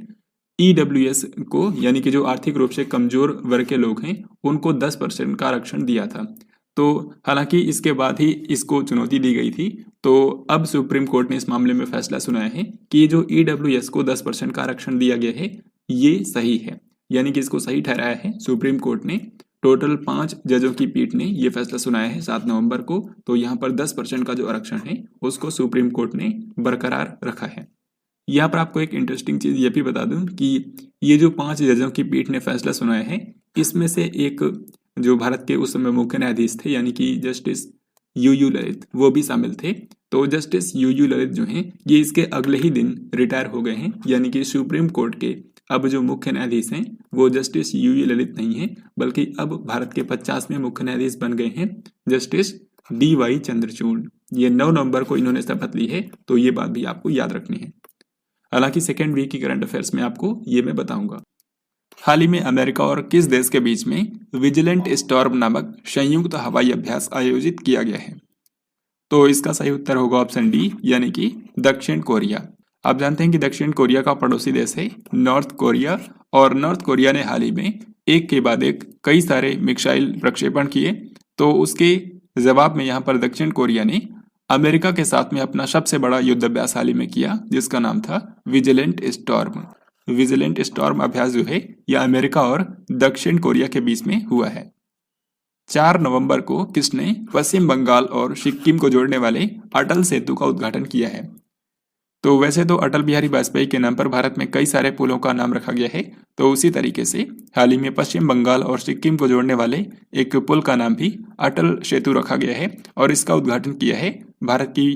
ईडब्ल्यूएस को, यानी कि जो आर्थिक रूप से कमजोर वर्ग के लोग हैं, उनको 10% का आरक्षण दिया था। तो हालांकि इसके बाद ही इसको चुनौती दी गई थी। तो अब सुप्रीम कोर्ट ने इस मामले में फैसला सुनाया है कि जो ईडब्ल्यूएस को 10% का आरक्षण दिया गया है ये सही है, यानी कि इसको सही ठहराया है सुप्रीम कोर्ट ने। टोटल 5 जजों की पीठ ने यह फैसला सुनाया है 7 नवंबर को। तो यहाँ पर 10% का जो आरक्षण है उसको सुप्रीम कोर्ट ने बरकरार रखा है। यहाँ पर आपको एक इंटरेस्टिंग चीज ये भी बता दूं कि ये जो 5 जजों की पीठ ने फैसला सुनाया है, इसमें से एक जो भारत के उस समय मुख्य न्यायाधीश थे, यानी कि जस्टिस यू ललित, वो भी शामिल थे। तो जस्टिस यू ललित जो हैं ये इसके अगले ही दिन रिटायर हो गए हैं, यानी कि सुप्रीम कोर्ट के अब जो मुख्य न्यायाधीश हैं वो जस्टिस यू ललित नहीं है, बल्कि अब भारत के 50वें मुख्य न्यायाधीश बन गए हैं जस्टिस DY चंद्रचूड़। ये 9 नवंबर को इन्होंने शपथ ली है, तो ये बात भी आपको याद रखनी है। हालांकि सेकेंड वीक की करंट अफेयर्स में आपको ये मैं बताऊंगा। हाल ही में अमेरिका और किस देश के बीच में विजिलेंट स्टॉर्म नामक संयुक्त हवाई अभ्यास आयोजित किया गया है। तो इसका सही उत्तर होगा ऑप्शन डी, यानी कि दक्षिण कोरिया। आप जानते हैं कि दक्षिण कोरिया का पड़ोसी देश है नॉर्थ कोरिया, और नॉर्थ कोरिया ने हाल ही में एक के बाद एक कई सारे मिसाइल प्रक्षेपण किए। तो उसके जवाब में यहाँ पर दक्षिण कोरिया ने अमेरिका के साथ में अपना सबसे बड़ा युद्ध अभ्यास हाल ही में किया, जिसका नाम था विजिलेंट स्टॉर्म। विजिलेंट स्टॉर्म अभ्यास जो है यह अमेरिका और दक्षिण कोरिया के बीच में हुआ है। 4 नवंबर को किसने पश्चिम बंगाल और सिक्किम को जोड़ने वाले अटल सेतु का उद्घाटन किया है। तो वैसे तो अटल बिहारी वाजपेयी के नाम पर भारत में कई सारे पुलों का नाम रखा गया है, तो उसी तरीके से हाल ही में पश्चिम बंगाल और सिक्किम को जोड़ने वाले एक पुल का नाम भी अटल सेतु रखा गया है, और इसका उद्घाटन किया है भारत की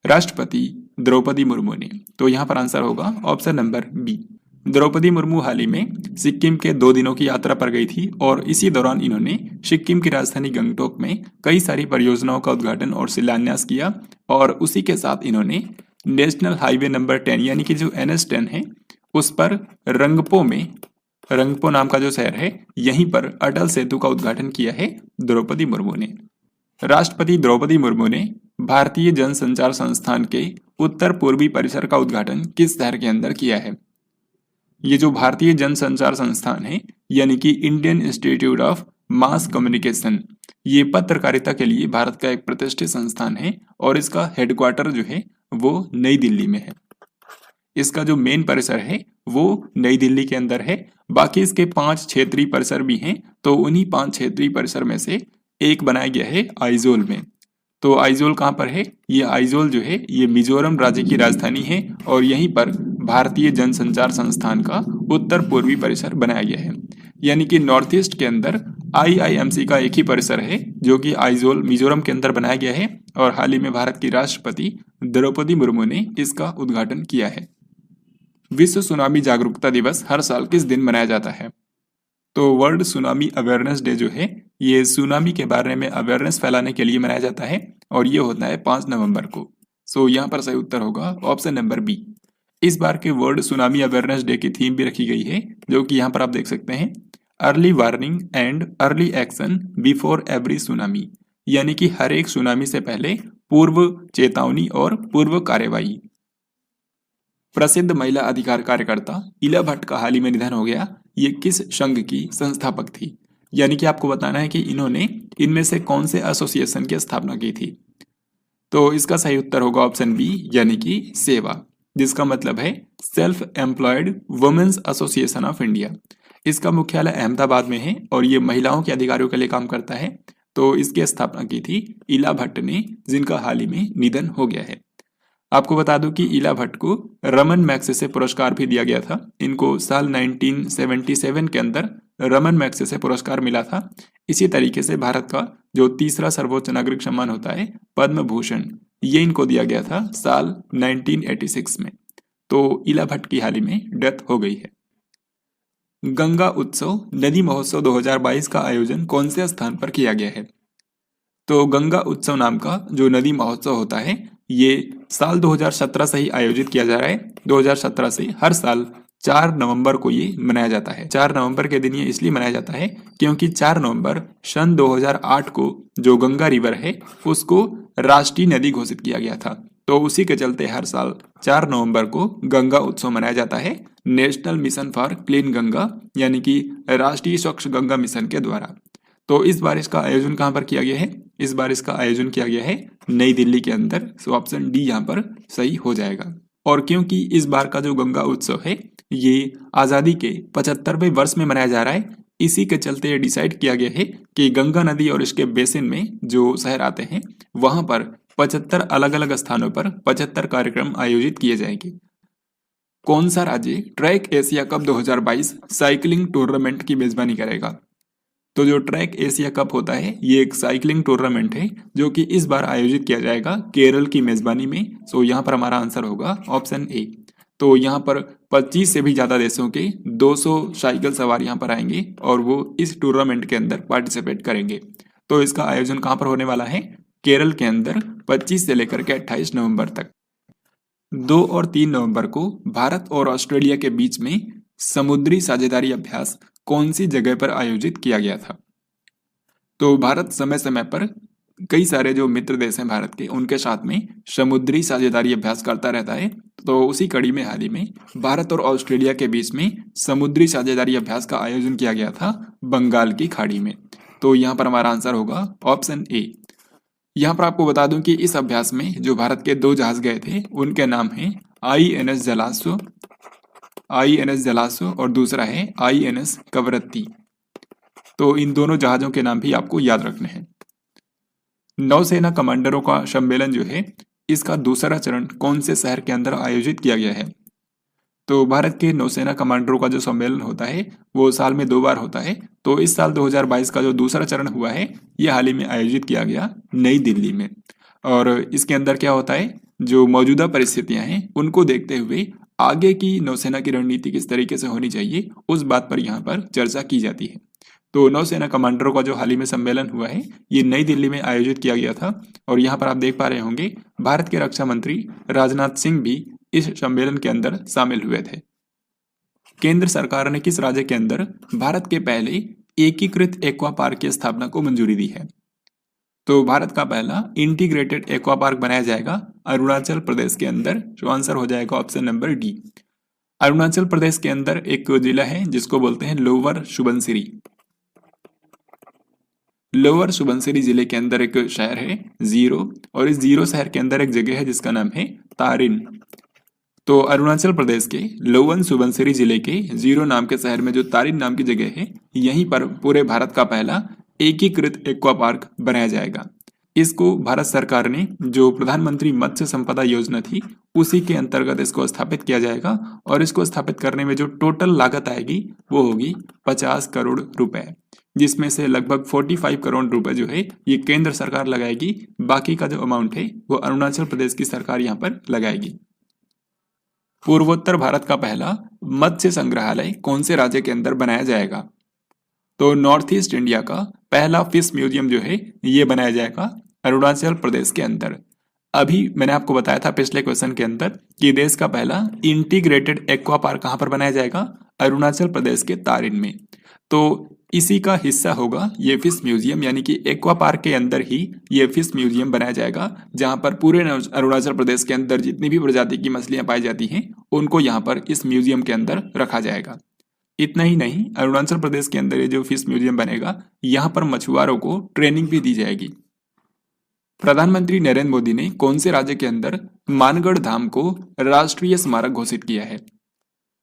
राष्ट्रपति द्रौपदी मुर्मू ने। तो यहाँ पर आंसर होगा option number B. Draupadi Murmu हाल ही में सिक्किम के 2 दिनों की यात्रा पर गई थी, और इसी दौरान इन्होंने सिक्किम की राजधानी गंगटोक में कई सारी परियोजनाओं का उद्घाटन और शिलान्यास किया, और उसी के साथ इन्होंने नेशनल हाईवे नंबर 10 यानी कि जो NH10 है उस पर रंगपो नाम का जो शहर है यहीं पर अटल सेतु का उद्घाटन किया है द्रौपदी मुर्मू ने। राष्ट्रपति द्रौपदी मुर्मू ने भारतीय जनसंचार संस्थान के उत्तर पूर्वी परिसर का उद्घाटन किस शहर के अंदर किया है। ये जो भारतीय जनसंचार संस्थान है यानी कि Indian institute of mass communication, ये पत्रकारिता के लिए भारत का एक प्रतिष्ठित संस्थान है, और इसका हेडक्वार्टर जो है वो नई दिल्ली में है। इसका जो मेन परिसर है वो नई दिल्ली के अंदर है। बाकी इसके 5 क्षेत्रीय परिसर भी हैं, तो उन्हीं 5 क्षेत्रीय परिसर में से एक बनाया गया है आइजोल में। तो आइजोल कहाँ पर है, ये आइजोल जो है ये मिजोरम राज्य की राजधानी है, और यहीं पर भारतीय जनसंचार संस्थान का उत्तर पूर्वी परिसर बनाया गया है। यानी कि नॉर्थ ईस्ट के अंदर IIMC का एक ही परिसर है जो कि आइजोल मिजोरम के अंदर बनाया गया है और हाल ही में भारत की राष्ट्रपति द्रौपदी मुर्मू ने इसका उद्घाटन किया है। विश्व सुनामी जागरूकता दिवस हर साल किस दिन मनाया जाता है? तो वर्ल्ड सुनामी अवेयरनेस डे जो है ये सुनामी के बारे में अवेयरनेस फैलाने के लिए मनाया जाता है और ये होता है 5 नवंबर को। सो यहाँ पर सही उत्तर होगा ऑप्शन नंबर बी। इस बार के वर्ल्ड सुनामी अवेयरनेस डे की थीम भी रखी गई है जो कि यहाँ पर आप देख सकते हैं, early warning and early action before every tsunami, यानी कि हर एक सुनामी से पहले पूर्व चेतावनी और पूर्व कार्यवाही। प्रसिद्ध महिला अधिकार कार्यकर्ता इला भट्ट का हाल ही में निधन हो गया। ये किस संघ की संस्थापक थी? यानी कि आपको बताना है कि इन्होंने इनमें से कौन से एसोसिएशन की स्थापना की थी। तो इसका सही उत्तर होगा ऑप्शन बी, यानी कि सेवा, जिसका मतलब है self employed women's association of India. इसका मुख्यालय अहमदाबाद में है और ये महिलाओं के अधिकारों के लिए काम करता है। तो इसकी स्थापना की थी इला भट्ट ने, जिनका हाल ही में निधन हो गया है। आपको बता दूं कि इला भट्ट को रमन मैग्सेसे पुरस्कार भी दिया गया था। इनको साल 1977 के अंदर रमन मैग्सेसे पुरस्कार मिला था। इसी तरीके से भारत का जो तीसरा सर्वोच्च नागरिक सम्मान होता है पद्म भूषण, ये इनको दिया गया था साल 1986 में। तो इला भट्ट की हाल ही में डेथ हो गई है। गंगा उत्सव नदी महोत्सव 2022 का आयोजन कौन से स्थान पर किया गया है? तो गंगा उत्सव नाम का जो नदी महोत्सव होता है ये साल 2017 से ही आयोजित किया जा रहा है। 2017 से हर साल 4 नवंबर को ये मनाया जाता है। 4 नवंबर के दिन ये इसलिए मनाया जाता है क्योंकि 4 नवंबर सन 2008 को जो गंगा रिवर है उसको राष्ट्रीय नदी घोषित किया गया था। तो उसी के चलते हर साल 4 नवंबर को गंगा उत्सव मनाया जाता है national mission for clean Ganga, यानी कि राष्ट्रीय स्वच्छ गंगा मिशन के द्वारा। तो इस बार इसका आयोजन कहाँ पर किया गया है? इस बार इसका आयोजन किया गया है नई दिल्ली के अंदर। सो ऑप्शन डी यहाँ पर सही हो जाएगा। और क्योंकि इस बार का जो गंगा उत्सव है ये आज़ादी के 75वें वर्ष में मनाया जा रहा है, इसी के चलते ये डिसाइड किया गया है कि गंगा नदी और इसके बेसिन में जो शहर आते हैं वहां पर 75 अलग अलग स्थानों पर 75 कार्यक्रम आयोजित किए जाएंगे। कौन सा राज्य track Asia cup 2022 cycling tournament की मेजबानी करेगा? तो जो ट्रैक एशिया कप होता है ये एक साइकिलिंग टूर्नामेंट है जो कि इस बार आयोजित किया जाएगा केरल की मेजबानी में। सो यहाँ पर हमारा आंसर होगा ऑप्शन ए। तो यहाँ पर 25 से भी ज़्यादा देशों के 200 साइकिल सवार यहाँ पर आएंगे और वो इस टूर्नामेंट के अंदर पार्टिसिपेट करेंगे। तो इसका आयोजन कहाँ पर होने वाला है? केरल के अंदर 25 से लेकर के 28 नवंबर तक। 2 और 3 नवंबर को भारत और ऑस्ट्रेलिया के बीच में समुद्री साझेदारी अभ्यास कौन सी जगह पर आयोजित किया गया था? तो भारत समय समय पर कई सारे जो मित्र देश हैं भारत के उनके साथ में समुद्री साझेदारी अभ्यास करता रहता है। तो उसी कड़ी में हाल ही में भारत और ऑस्ट्रेलिया के बीच में समुद्री साझेदारी अभ्यास का आयोजन किया गया था बंगाल की खाड़ी में। तो यहाँ पर हमारा आंसर होगा ऑप्शन ए। यहाँ पर आपको बता दूं कि इस अभ्यास में जो भारत के 2 जहाज गए थे उनके नाम है INS जलाश्व और दूसरा है INS कवरत्ती। तो इन दोनों जहाजों के नाम भी आपको याद रखने हैं। नौसेना कमांडरों का सम्मेलन जो है इसका दूसरा चरण कौन से शहर के अंदर आयोजित किया गया है? तो भारत के नौसेना कमांडरों का जो सम्मेलन होता है वो साल में 2 बार होता है। तो इस साल 2022 का जो दूसरा चरण हुआ है ये हाल ही में आयोजित किया गया नई दिल्ली में। और इसके अंदर क्या होता है, जो मौजूदा परिस्थितियां हैं उनको देखते हुए आगे की नौसेना की रणनीति किस तरीके से होनी चाहिए उस बात पर यहाँ पर चर्चा की जाती है। तो नौसेना कमांडरों का जो हाल ही में सम्मेलन हुआ है ये नई दिल्ली में आयोजित किया गया था। और यहाँ पर आप देख पा रहे होंगे भारत के रक्षा मंत्री राजनाथ सिंह भी इस सम्मेलन के अंदर शामिल हुए थे। केंद्र सरकार ने किस राज्य के अंदर भारत के पहले एकीकृत एक्वा पार्क की स्थापना को मंजूरी दी है? तो भारत का पहला इंटीग्रेटेड एक्वा पार्क बनाया जाएगा अरुणाचल प्रदेश के अंदर। जो आंसर हो जाएगा option number D. Arunachal Pradesh के अंदर एक जिला है जिसको बोलते हैं लोअर सुबनसिरी। लोअर सुबनसिरी जिले के अंदर एक शहर है जीरो, और इस जीरो शहर के अंदर एक जगह है जिसका नाम है तारिन। तो अरुणाचल प्रदेश के लोअर सुबनसिरी जिले के जीरो नाम के शहर में जो तारिन नाम की जगह है यहीं पर पूरे भारत का पहला एकीकृत एक्वा पार्क बनाया जाएगा। इसको भारत सरकार ने जो प्रधानमंत्री मत्स्य संपदा योजना थी उसी के अंतर्गत इसको स्थापित किया जाएगा और इसको स्थापित करने में जो टोटल लागत आएगी वो होगी 50 करोड़ रुपए, जिसमें से लगभग 45 करोड़ रुपए जो है ये केंद्र सरकार लगाएगी, बाकी का जो अमाउंट है वो अरुणाचल प्रदेश की सरकार यहाँ पर लगाएगी। पूर्वोत्तर भारत का पहला मत्स्य संग्रहालय कौन से राज्य के अंदर बनाया जाएगा? तो नॉर्थ ईस्ट इंडिया का पहला फिश म्यूजियम जो है ये बनाया जाएगा अरुणाचल प्रदेश के अंदर। अभी मैंने आपको बताया था पिछले क्वेश्चन के अंदर कि देश का पहला इंटीग्रेटेड एक्वा पार्क कहां पर बनाया जाएगा? अरुणाचल प्रदेश के तारिन में। तो इसी का हिस्सा होगा ये फिश म्यूजियम, यानी कि एक्वा पार्क के अंदर ही ये फिश म्यूजियम बनाया जाएगा, जहां पर पूरे अरुणाचल प्रदेश के अंदर जितनी भी प्रजाति की मछलियां पाई जाती हैं उनको यहाँ पर इस म्यूजियम के अंदर रखा जाएगा। इतना ही नहीं, अरुणाचल प्रदेश के अंदर ये जो फिश म्यूजियम बनेगा यहाँ पर मछुआरों को ट्रेनिंग भी दी जाएगी। प्रधानमंत्री नरेंद्र मोदी ने कौन से राज्य के अंदर मानगढ़ धाम को राष्ट्रीय स्मारक घोषित किया है?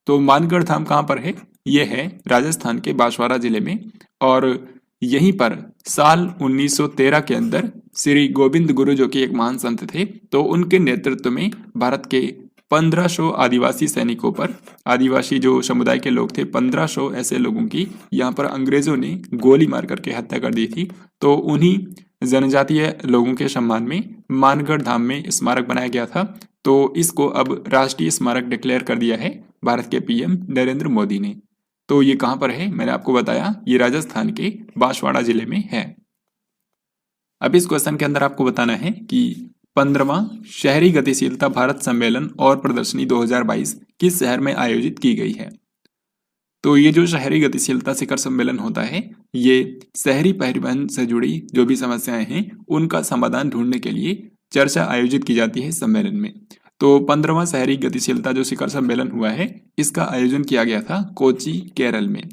तो मानगढ़ धाम कहाँ पर है? ये है राजस्थान के बांसवाड़ा जिले में, और यहीं पर साल 1913 के अंदर श्री गोविंद गुरु जो कि एक महान संत थे, तो उनके नेतृत्व में भारत के 1500 आदिवासी सैनिकों पर, आदिवासी जो समुदाय के लोग थे 1500 ऐसे लोगों की यहाँ पर अंग्रेजों ने गोली मार करके हत्या कर दी थी। तो उन्हीं जनजातीय लोगों के सम्मान में मानगढ़ धाम में स्मारक बनाया गया था। तो इसको अब राष्ट्रीय स्मारक डिक्लेयर कर दिया है भारत के पीएम नरेंद्र मोदी ने। तो ये कहाँ पर है? मैंने आपको बताया ये राजस्थान के बांसवाड़ा जिले में है। अब इस क्वेश्चन के अंदर आपको बताना है कि 15वां शहरी गतिशीलता भारत सम्मेलन और प्रदर्शनी 2022 किस शहर में आयोजित की गई है? तो ये जो शहरी गतिशीलता शिखर सम्मेलन होता है ये शहरी परिवहन से जुड़ी जो भी समस्याएं हैं उनका समाधान ढूंढने के लिए चर्चा आयोजित की जाती है सम्मेलन में। तो 15वां शहरी गतिशीलता जो शिखर सम्मेलन हुआ है इसका आयोजन किया गया था कोची, केरल में।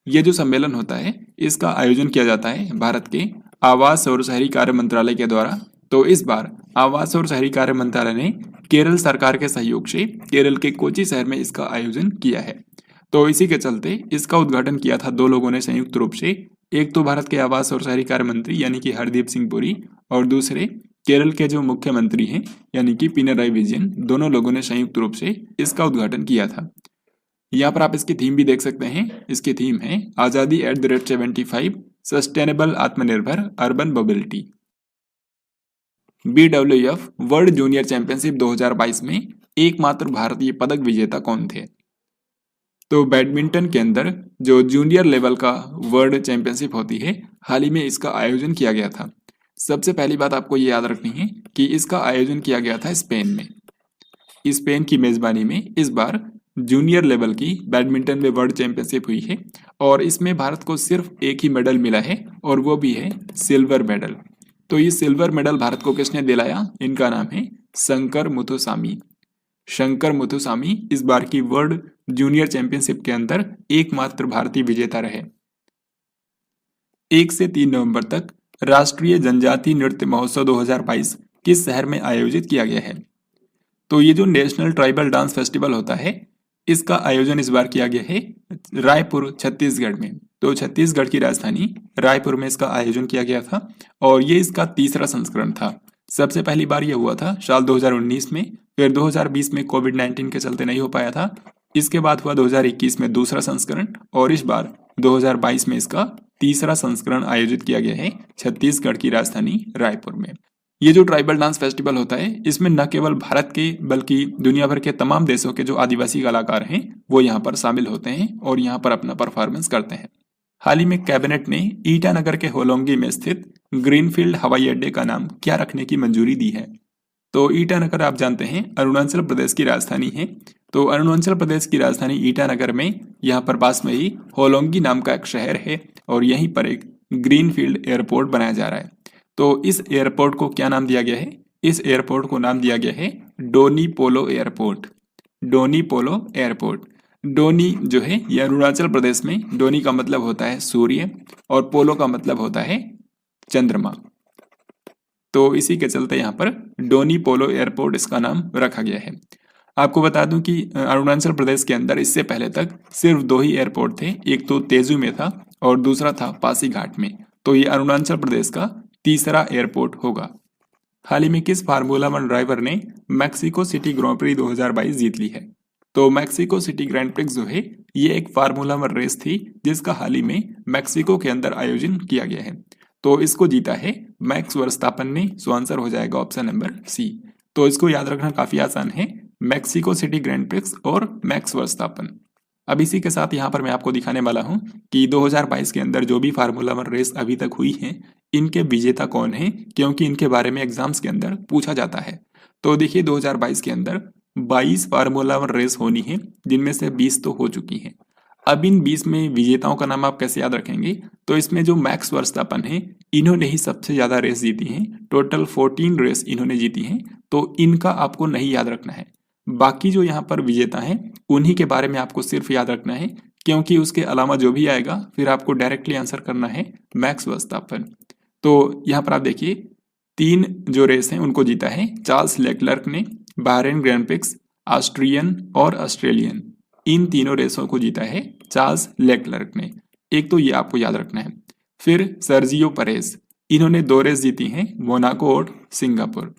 ये जो सम्मेलन होता है इसका आयोजन किया जाता है भारत के आवास और शहरी कार्य मंत्रालय के द्वारा। तो इस बार आवास और शहरी कार्य मंत्रालय ने केरल सरकार के सहयोग से केरल के कोची शहर में इसका आयोजन किया है। तो इसी के चलते इसका उद्घाटन किया था दो लोगों ने संयुक्त रूप से, एक तो भारत के आवास और शहरी कार्य मंत्री यानी कि हरदीप सिंह पुरी, और दूसरे केरल के जो मुख्यमंत्री हैं यानी कि पिनराई विजयन, दोनों लोगों ने संयुक्त रूप से इसका उद्घाटन किया था। यहाँ पर आप इसकी थीम भी देख सकते हैं। इसकी थीम है आजादी @75 सस्टेनेबल आत्मनिर्भर urban mobility. BWF world junior championship 2022 में एकमात्र भारतीय पदक विजेता कौन थे? तो बैडमिंटन के अंदर जो जूनियर लेवल का वर्ल्ड चैंपियनशिप होती है हाल ही में इसका आयोजन किया गया था। सबसे पहली बात आपको ये याद रखनी है कि इसका आयोजन किया गया था स्पेन में। स्पेन की मेजबानी में इस बार जूनियर लेवल की बैडमिंटन में वर्ल्ड चैंपियनशिप हुई है और इसमें भारत को सिर्फ एक ही मेडल मिला है और वो भी है सिल्वर मेडल। तो ये सिल्वर मेडल भारत को किसने दिलाया? इनका नाम है शंकर मुथुसामी। शंकर मुथुसामी इस बार की वर्ल्ड जूनियर चैंपियनशिप के अंदर एकमात्र भारतीय विजेता रहे। 1 से 3 नवंबर तक राष्ट्रीय जनजातीय नृत्य महोत्सव 2022 किस शहर में आयोजित किया गया है? तो ये जो नेशनल ट्राइबल डांस फेस्टिवल होता है इसका आयोजन इस बार किया गया है रायपुर, छत्तीसगढ़ में। तो छत्तीसगढ़ की राजधानी रायपुर में इसका आयोजन किया गया था और ये इसका तीसरा संस्करण था। सबसे पहली बार यह हुआ था साल 2019 में, फिर 2020 में कोविड-19 के चलते नहीं हो पाया था। इसके बाद हुआ 2021 में दूसरा संस्करण और इस बार 2022 में इसका तीसरा संस्करण आयोजित किया गया है छत्तीसगढ़ की राजधानी रायपुर में। ये जो ट्राइबल डांस फेस्टिवल होता है इसमें न केवल भारत के बल्कि दुनिया भर के तमाम देशों के जो आदिवासी कलाकार हैं वो यहाँ पर शामिल होते हैं और यहाँ पर अपना परफॉर्मेंस करते हैं। हाल ही में कैबिनेट ने ईटानगर के होलोंगी में स्थित ग्रीनफील्ड हवाई अड्डे का नाम क्या रखने की मंजूरी दी है? तो ईटानगर आप जानते हैं अरुणाचल प्रदेश की राजधानी है। तो अरुणाचल प्रदेश की राजधानी ईटानगर में यहाँ पर पास में ही होलोंगी नाम का एक शहर है और यहीं पर एक ग्रीनफील्ड एयरपोर्ट बनाया जा रहा है। तो इस एयरपोर्ट को क्या नाम दिया गया है? इस एयरपोर्ट को नाम दिया गया है डोनी पोलो एयरपोर्ट। डोनी पोलो एयरपोर्ट। डोनी जो है ये अरुणाचल प्रदेश में, डोनी का मतलब होता है सूर्य और पोलो का मतलब होता है चंद्रमा। तो इसी के चलते यहाँ पर डोनी पोलो एयरपोर्ट इसका नाम रखा गया है। आपको बता दूं कि अरुणाचल प्रदेश के अंदर इससे पहले तक सिर्फ 2 ही एयरपोर्ट थे, एक तो तेजू में था और दूसरा था पासीघाट में। तो ये अरुणाचल प्रदेश का तीसरा एयरपोर्ट होगा। हाल ही में किस फार्मूला वन ड्राइवर ने मैक्सिको सिटी ग्रां प्री 2022 जीत ली है? तो मैक्सिको सिटी ग्रैंड प्रिक्स जो है ये एक फार्मूला वन रेस थी जिसका हाल ही में मैक्सिको के अंदर आयोजन किया गया है। तो इसको जीता है मैक्स वर्स्तापन ने। सो आंसर हो जाएगा ऑप्शन नंबर सी। तो इसको याद रखना काफी आसान है, मैक्सिको सिटी ग्रैंड प्रिक्स और मैक्स वर्स्तापन। अब इसी के साथ यहाँ पर मैं आपको दिखाने वाला हूँ कि 2022 के अंदर जो भी फार्मूला वन रेस अभी तक हुई है इनके विजेता कौन है, क्योंकि इनके बारे में एग्जाम्स के अंदर पूछा जाता है। तो देखिए 2022 के अंदर 22 फार्मूला वन रेस होनी है, जिनमें से 20 तो हो चुकी हैं। अब इन 20 में विजेताओं का नाम आप कैसे याद रखेंगे? तो इसमें जो मैक्स वर्स्तापन है इन्होंने ही सबसे ज्यादा रेस जीती हैं, टोटल 14 रेस इन्होंने जीती हैं। तो इनका आपको नहीं याद रखना है। बाकी जो यहाँ पर विजेता हैं उन्हीं के बारे में आपको सिर्फ याद रखना है, क्योंकि उसके अलावा जो भी आएगा फिर आपको डायरेक्टली आंसर करना है मैक्स वर्स्तापन। तो यहाँ पर आप देखिए 3 जो रेस हैं उनको जीता है चार्ल्स लेक्लर्क ने, बहरेन ग्रैंड प्रिक्स, ऑस्ट्रियन और ऑस्ट्रेलियन। इन तीनों रेसों को जीता है चार्ल्स लेक्लर्क ने। एक तो ये आपको याद रखना है। फिर सर्जियो परेज, इन्होंने 2 रेस जीती हैं, मोनाको और सिंगापुर।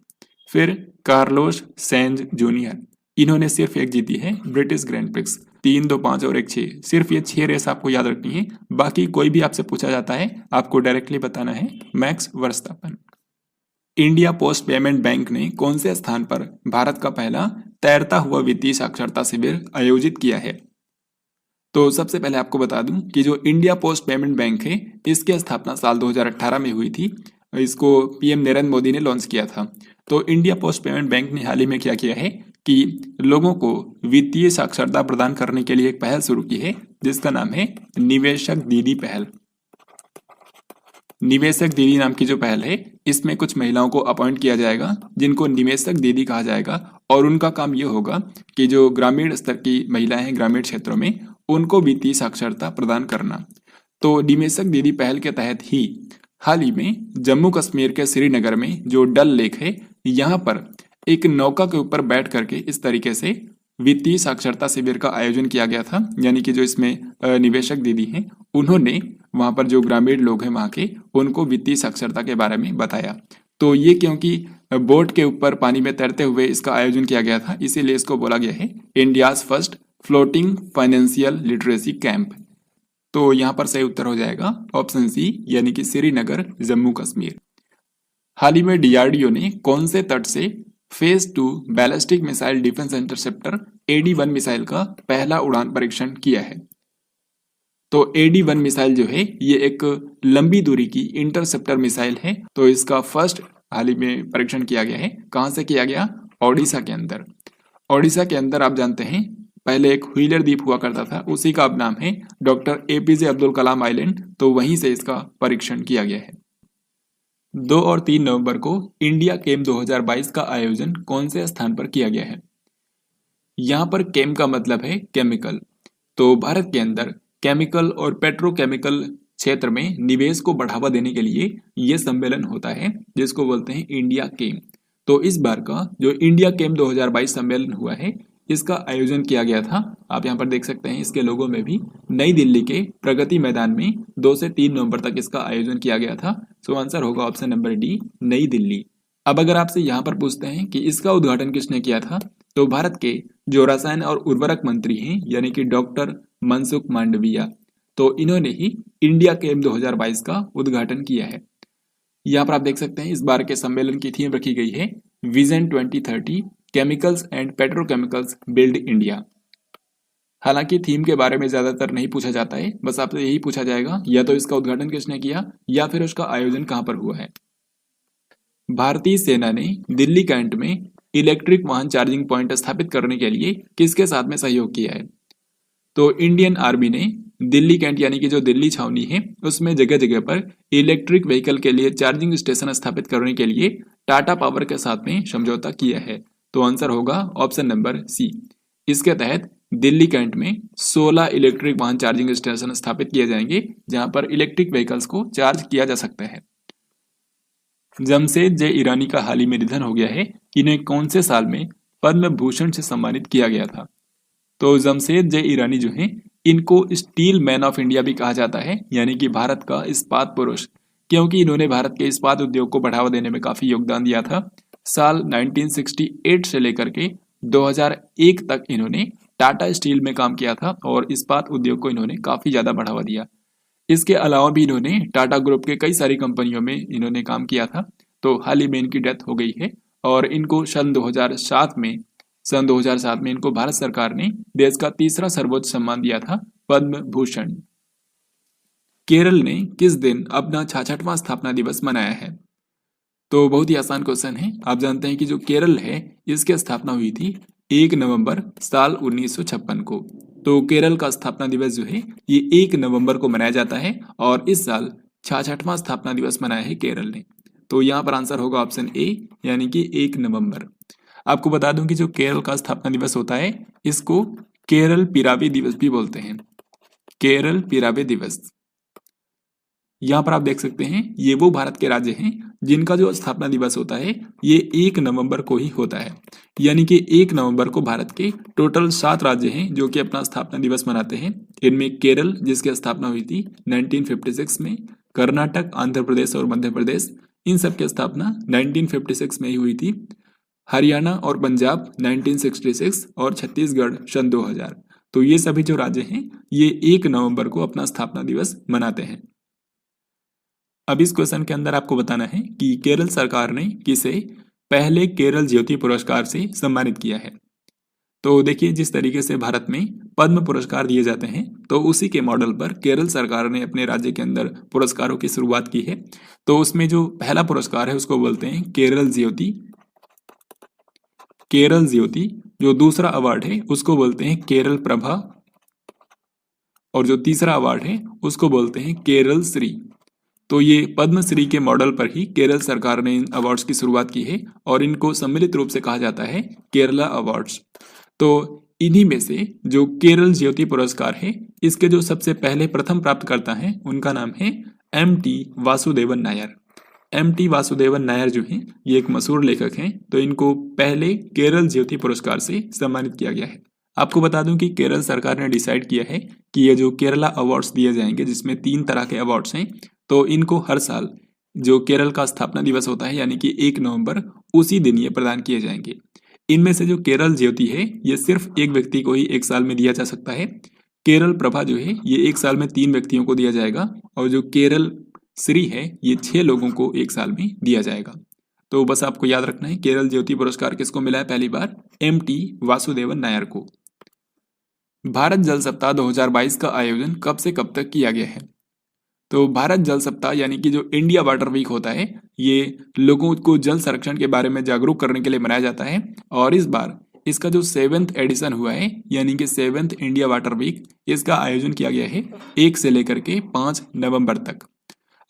फिर कार्लोस सेंज जूनियर, इन्होंने सिर्फ एक जीती है, ब्रिटिश ग्रैंड प्रिक्स। 3, 2, 5 और 1, 6, सिर्फ ये 6 रेस आपको याद रखनी है। बाकी कोई भी आपसे पूछा जाता है आपको डायरेक्टली बताना है Max Verstappen. India Post Payment Bank ने कौन से स्थान पर भारत का पहला तैरता हुआ वित्तीय साक्षरता शिविर आयोजित किया है? तो सबसे पहले आपको बता दूं कि जो इंडिया पोस्ट पेमेंट बैंक है इसकी स्थापना साल 2018 में हुई थी। इसको पीएम नरेंद्र मोदी ने लॉन्च किया था। तो इंडिया पोस्ट पेमेंट बैंक ने हाल ही में क्या किया है कि लोगों को वित्तीय साक्षरता प्रदान करने के लिए एक पहल शुरू की है जिसका नाम है निवेशक दीदी पहल। निवेशक दीदी नाम की जो पहल है इसमें कुछ महिलाओं को अपॉइंट किया जाएगा जिनको निवेशक दीदी कहा जाएगा, और उनका काम ये होगा कि जो ग्रामीण स्तर की महिलाएं हैं ग्रामीण क्षेत्रों में उनको वित्तीय साक्षरता प्रदान करना। तो निवेशक दीदी पहल के तहत ही हाल ही में जम्मू कश्मीर के श्रीनगर में जो डल लेक है यहाँ पर एक नौका के ऊपर बैठ करके इस तरीके से वित्तीय साक्षरता शिविर का आयोजन किया गया था। यानी कि जो इसमें निवेशक दीदी हैं उन्होंने वहां पर जो ग्रामीण लोग हैं वहां के उनको वित्तीय साक्षरता के बारे में बताया। तो ये क्योंकि बोट के ऊपर पानी में तैरते हुए इसका आयोजन किया गया था इसीलिए इसको बोला गया है India's first floating financial literacy camp. तो यहाँ पर सही उत्तर हो जाएगा ऑप्शन सी, यानी कि श्रीनगर जम्मू कश्मीर। हाल ही में डीआरडीओ ने कौन से तट से phase 2 ballistic missile defence interceptor AD-1 missile का पहला उड़ान परीक्षण किया है? तो AD-1 मिसाइल जो है ये एक लंबी दूरी की इंटरसेप्टर मिसाइल है। तो इसका फर्स्ट हाल ही में परीक्षण किया गया है। कहां से किया गया? ओडिशा के अंदर। ओडिशा के अंदर आप जानते हैं पहले एक व्हीलर द्वीप हुआ करता था, उसी का अब नाम है doctor APJ Abdul Kalam island. तो वहीं से इसका परीक्षण किया गया है। 2 और 3 नवंबर को इंडिया केम 2022 का आयोजन कौन से स्थान पर किया गया है? यहाँ पर केम का मतलब है केमिकल। तो भारत के अंदर केमिकल और पेट्रोकेमिकल क्षेत्र में निवेश को बढ़ावा देने के लिए यह सम्मेलन होता है जिसको बोलते हैं इंडिया केम। तो इस बार का जो इंडिया केम 2022 सम्मेलन हुआ है इसका आयोजन किया गया था। आप यहाँ पर देख सकते हैं इसके लोगों में भी नई दिल्ली के प्रगति मैदान में 2 से 3 नवंबर तक इसका आयोजन किया गया था। सो आंसर होगा ऑप्शन नंबर डी, नई दिल्ली। अब अगर आपसे यहाँ पर पूछते हैं कि इसका उद्घाटन किसने किया था, तो भारत के जो रसायन और उर्वरक मंत्री हैं यानी कि डॉक्टर मनसुख मांडविया, तो इन्होंने ही इंडिया केम 2022 का उद्घाटन किया है। यहाँ पर आप देख सकते हैं इस बार के सम्मेलन की थीम रखी गई है vision 2030 chemicals and petrochemicals build India. हालांकि थीम के बारे में ज्यादातर नहीं पूछा जाता है, बस आपसे यही पूछा जाएगा या तो इसका उद्घाटन किसने किया या फिर उसका आयोजन कहां पर हुआ है। भारतीय सेना ने दिल्ली कैंट में इलेक्ट्रिक वाहन चार्जिंग पॉइंट स्थापित करने के लिए किसके साथ में सहयोग किया है? तो इंडियन आर्मी ने दिल्ली कैंट यानी कि जो दिल्ली छावनी है उसमें जगह जगह पर इलेक्ट्रिक व्हीकल के लिए चार्जिंग स्टेशन स्थापित करने के लिए टाटा पावर के साथ में समझौता किया है। तो आंसर होगा ऑप्शन नंबर सी। इसके तहत दिल्ली कैंट में 16 इलेक्ट्रिक वाहन चार्जिंग स्टेशन स्थापित किए जाएंगे जहां पर इलेक्ट्रिक व्हीकल्स को चार्ज किया जा सकता है। जमशेद जे ईरानी का हाल ही में निधन हो गया है। इन्हें कौन से साल में पद्म भूषण से सम्मानित किया गया था? तो जमशेद जे ईरानी जो हैं इनको स्टील मैन ऑफ इंडिया भी कहा जाता है, यानी कि भारत का इस्पात पुरुष। क्योंकि इन्होंने भारत के इस्पात उद्योग को बढ़ावा देने में काफी योगदान दिया था। साल 1968 से लेकर के 2001 तक इन्होंने टाटा स्टील में काम किया था और इस्पात उद्योग को इन्होंने काफी ज्यादा बढ़ावा दिया। इसके अलावा भी इन्होंने टाटा ग्रुप के कई सारी कंपनियों में इन्होंने काम किया था। तो हाल ही में इनकी डेथ हो गई है और इनको सन 2007 में इनको भारत सरकार ने देश का तीसरा सर्वोच्च सम्मान दिया था, पद्म भूषण। केरल ने किस दिन अपना 66वां स्थापना दिवस मनाया है? तो बहुत ही आसान क्वेश्चन है। आप जानते हैं कि जो केरल है इसकी स्थापना हुई थी 1 नवंबर साल 1956 को। तो केरल का स्थापना दिवस जो है ये 1 नवंबर को मनाया जाता है और इस साल 66वां स्थापना दिवस मनाया है केरल ने। तो यहाँ पर आंसर होगा ऑप्शन ए, यानी कि 1 नवंबर। आपको बता दूं कि जो केरल का स्थापना दिवस होता है इसको केरल पिरावी दिवस भी बोलते हैं, केरल पिरावी दिवस। यहाँ पर आप देख सकते हैं ये वो भारत के राज्य हैं जिनका जो स्थापना दिवस होता है ये 1 नवंबर को ही होता है। यानी कि 1 नवंबर को भारत के टोटल 7 राज्य हैं जो कि अपना स्थापना दिवस मनाते हैं। इनमें केरल जिसकी स्थापना हुई थी 1956 में, कर्नाटक, आंध्र प्रदेश और मध्य प्रदेश इन सब की स्थापना 1956 में ही हुई थी। हरियाणा और पंजाब 1966 और छत्तीसगढ़ सन 2000। तो ये सभी जो राज्य हैं ये 1 नवंबर को अपना स्थापना दिवस मनाते हैं। अब इस क्वेश्चन के अंदर आपको बताना है कि केरल सरकार ने किसे पहले केरल ज्योति पुरस्कार से सम्मानित किया है। तो देखिए जिस तरीके से भारत में पद्म पुरस्कार दिए जाते हैं तो उसी के मॉडल पर केरल सरकार ने अपने राज्य के अंदर पुरस्कारों की शुरुआत की है। तो उसमें जो पहला पुरस्कार है उसको बोलते हैं केरल ज्योति। केरल ज्योति। जो दूसरा अवार्ड है उसको बोलते हैं केरल प्रभा और जो तीसरा अवार्ड है उसको बोलते हैं केरल श्री। तो ये पद्मश्री के मॉडल पर ही केरल सरकार ने इन अवार्ड्स की शुरुआत की है और इनको सम्मिलित रूप से कहा जाता है केरला अवार्ड्स। तो इन्हीं में से जो केरल ज्योति पुरस्कार है इसके जो सबसे पहले प्रथम प्राप्तकर्ता हैं उनका नाम है M.T. वासुदेवन नायर। M.T. वासुदेवन नायर जो हैं ये एक मशहूर लेखक हैं। तो इनको पहले केरल ज्योति पुरस्कार से सम्मानित किया गया है। आपको बता दूं कि केरल सरकार ने डिसाइड किया है कि ये जो केरला अवार्ड्स दिए जाएंगे जिसमें 3 तरह के अवार्ड्स हैं, तो इनको हर साल जो केरल का स्थापना दिवस होता है यानी कि 1 नवंबर उसी दिन ये प्रदान किए जाएंगे। इनमें से जो केरल ज्योति है ये सिर्फ एक व्यक्ति को ही 1 साल में दिया जा सकता है। केरल प्रभा जो है ये 1 साल में 3 व्यक्तियों को दिया जाएगा और जो केरल श्री है ये 6 लोगों को 1 साल में दिया जाएगा। तो बस आपको याद रखना है केरल ज्योति पुरस्कार किसको मिला है पहली बार? M.T. वासुदेवन नायर को। भारत जल सप्ताह 2022 का आयोजन कब से कब तक किया गया है? तो भारत जल सप्ताह यानी कि जो इंडिया वाटर वीक होता है ये लोगों को जल संरक्षण के बारे में जागरूक करने के लिए मनाया जाता है और इस बार इसका जो 7th एडिशन हुआ है यानी कि 7th इंडिया वाटर वीक इसका आयोजन किया गया है 1 से लेकर के 5 नवंबर तक।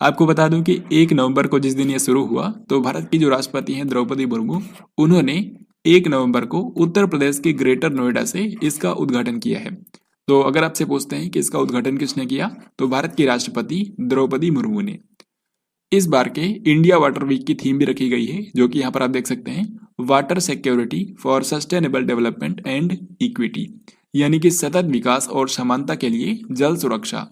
आपको बता दूं कि 1 नवंबर को जिस दिन ये शुरू हुआ तो भारत की जो राष्ट्रपति हैं द्रौपदी मुर्मू उन्होंने 1 नवंबर को उत्तर प्रदेश के ग्रेटर नोएडा से इसका उद्घाटन किया है। तो अगर आपसे पूछते हैं कि इसका उद्घाटन किसने किया तो भारत की राष्ट्रपति द्रौपदी मुर्मू ने। इस बार के इंडिया वाटर वीक की थीम भी रखी गई है जो कि यहाँ पर आप देख सकते हैं, water security for sustainable development and equity, यानी कि सतत विकास और समानता के लिए जल सुरक्षा।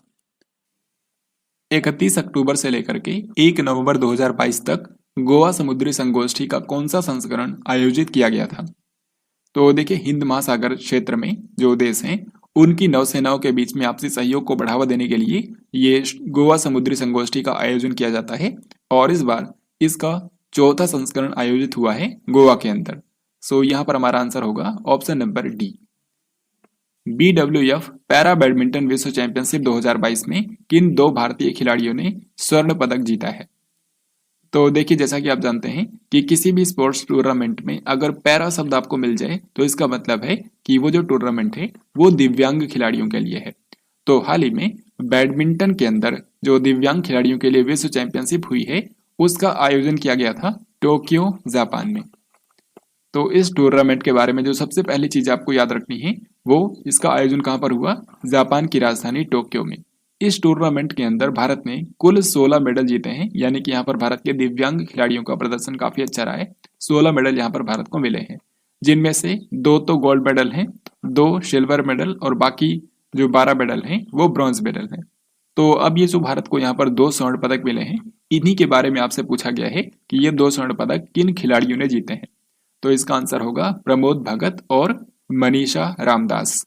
31 अक्टूबर से लेकर के 1 नवंबर 2022 तक गोवा समुद्री संगोष्ठी का कौन सा संस्करण आयोजित किया गया था? तो देखिए हिंद महासागर क्षेत्र में जो देश हैं उनकी नौसेनाओं के बीच में आपसी सहयोग को बढ़ावा देने के लिए ये गोवा समुद्री संगोष्ठी का आयोजन किया जाता है और इस बार इसका 4था संस्करण आयोजित हुआ है गोवा के अंदर। सो यहाँ पर हमारा आंसर होगा option number D. BWF para badminton विश्व चैंपियनशिप 2022 में किन 2 भारतीय खिलाड़ियों ने स्वर्ण पदक जीता है? तो देखिए जैसा कि आप जानते हैं कि किसी भी स्पोर्ट्स टूर्नामेंट में अगर पैरा शब्द आपको मिल जाए तो इसका मतलब है कि वो जो टूर्नामेंट है वो दिव्यांग खिलाड़ियों के लिए है। तो हाल ही में बैडमिंटन के अंदर जो दिव्यांग खिलाड़ियों के लिए विश्व चैंपियनशिप हुई है उसका आयोजन किया गया था टोक्यो जापान में। तो इस टूर्नामेंट के बारे में जो सबसे पहली चीज आपको याद रखनी है वो इसका आयोजन कहाँ पर हुआ? जापान की राजधानी टोक्यो में। इस टूर्नामेंट के अंदर भारत ने कुल 16 मेडल जीते हैं, यानी कि यहाँ पर भारत के दिव्यांग खिलाड़ियों का प्रदर्शन काफी अच्छा रहा है। 16 मेडल यहाँ पर भारत को मिले हैं, जिनमें से 2 तो गोल्ड मेडल हैं, 2 सिल्वर मेडल और बाकी जो 12 मेडल हैं वो ब्रॉन्ज मेडल हैं। तो अब ये जो भारत को यहाँ पर 2 स्वर्ण पदक मिले हैं इन्हीं के बारे में आपसे पूछा गया है कि ये 2 स्वर्ण पदक किन खिलाड़ियों ने जीते हैं। तो इसका आंसर होगा प्रमोद भगत और मनीषा रामदास।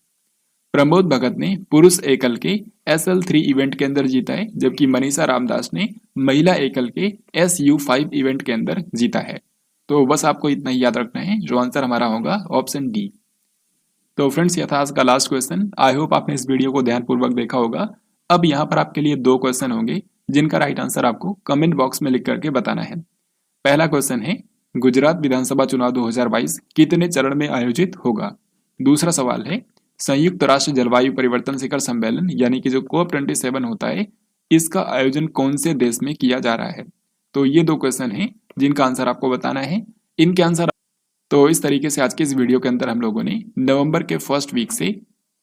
प्रमोद भगत ने पुरुष एकल के SL3 इवेंट के अंदर जीता है, जबकि मनीषा रामदास ने महिला एकल के SU5 इवेंट के अंदर जीता है। तो बस आपको इतना ही याद रखना है, जो आंसर हमारा होगा ऑप्शन डी। तो फ्रेंड्स, यह था आज का लास्ट क्वेश्चन। आई होप आपने इस वीडियो को ध्यानपूर्वक देखा होगा। अब यहाँ पर आपके लिए 2 क्वेश्चन होंगे, जिनका राइट आंसर आपको कमेंट बॉक्स में लिख करके बताना है। पहला क्वेश्चन है, गुजरात विधानसभा चुनाव 2022 कितने चरण में आयोजित होगा। दूसरा सवाल है, संयुक्त राष्ट्र जलवायु परिवर्तन शिखर सम्मेलन यानी कि जो COP27 होता है, इसका आयोजन कौन से देश में किया जा रहा है। तो ये 2 क्वेश्चन हैं जिनका आंसर आपको बताना है। इनके आंसर तो इस तरीके से आज के इस वीडियो के अंदर हम लोगों ने नवंबर के फर्स्ट वीक से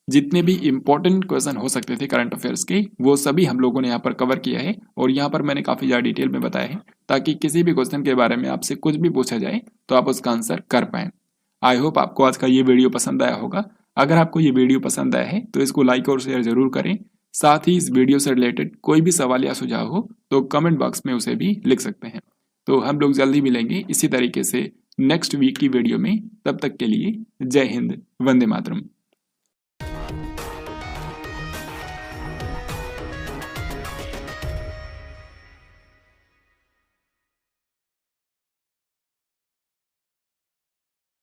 जितने भी इंपॉर्टेंट क्वेश्चन हो सकते थे करंट अफेयर्स के, वो सभी हम लोगों ने यहाँ पर कवर किया है। और यहाँ पर मैंने काफ़ी ज़्यादा डिटेल में बताया है, ताकि किसी भी क्वेश्चन के बारे में आपसे कुछ भी पूछा जाए तो आप उसका आंसर कर पाएँ। आई होप आपको आज का ये वीडियो पसंद आया होगा। अगर आपको ये वीडियो पसंद आया है तो इसको लाइक और शेयर जरूर करें। साथ ही इस वीडियो से रिलेटेड कोई भी सवाल या सुझाव हो तो कमेंट बॉक्स में उसे भी लिख सकते हैं। तो हम लोग जल्दी मिलेंगे इसी तरीके से नेक्स्ट वीक की वीडियो में। तब तक के लिए जय हिंद, वंदे मातरम।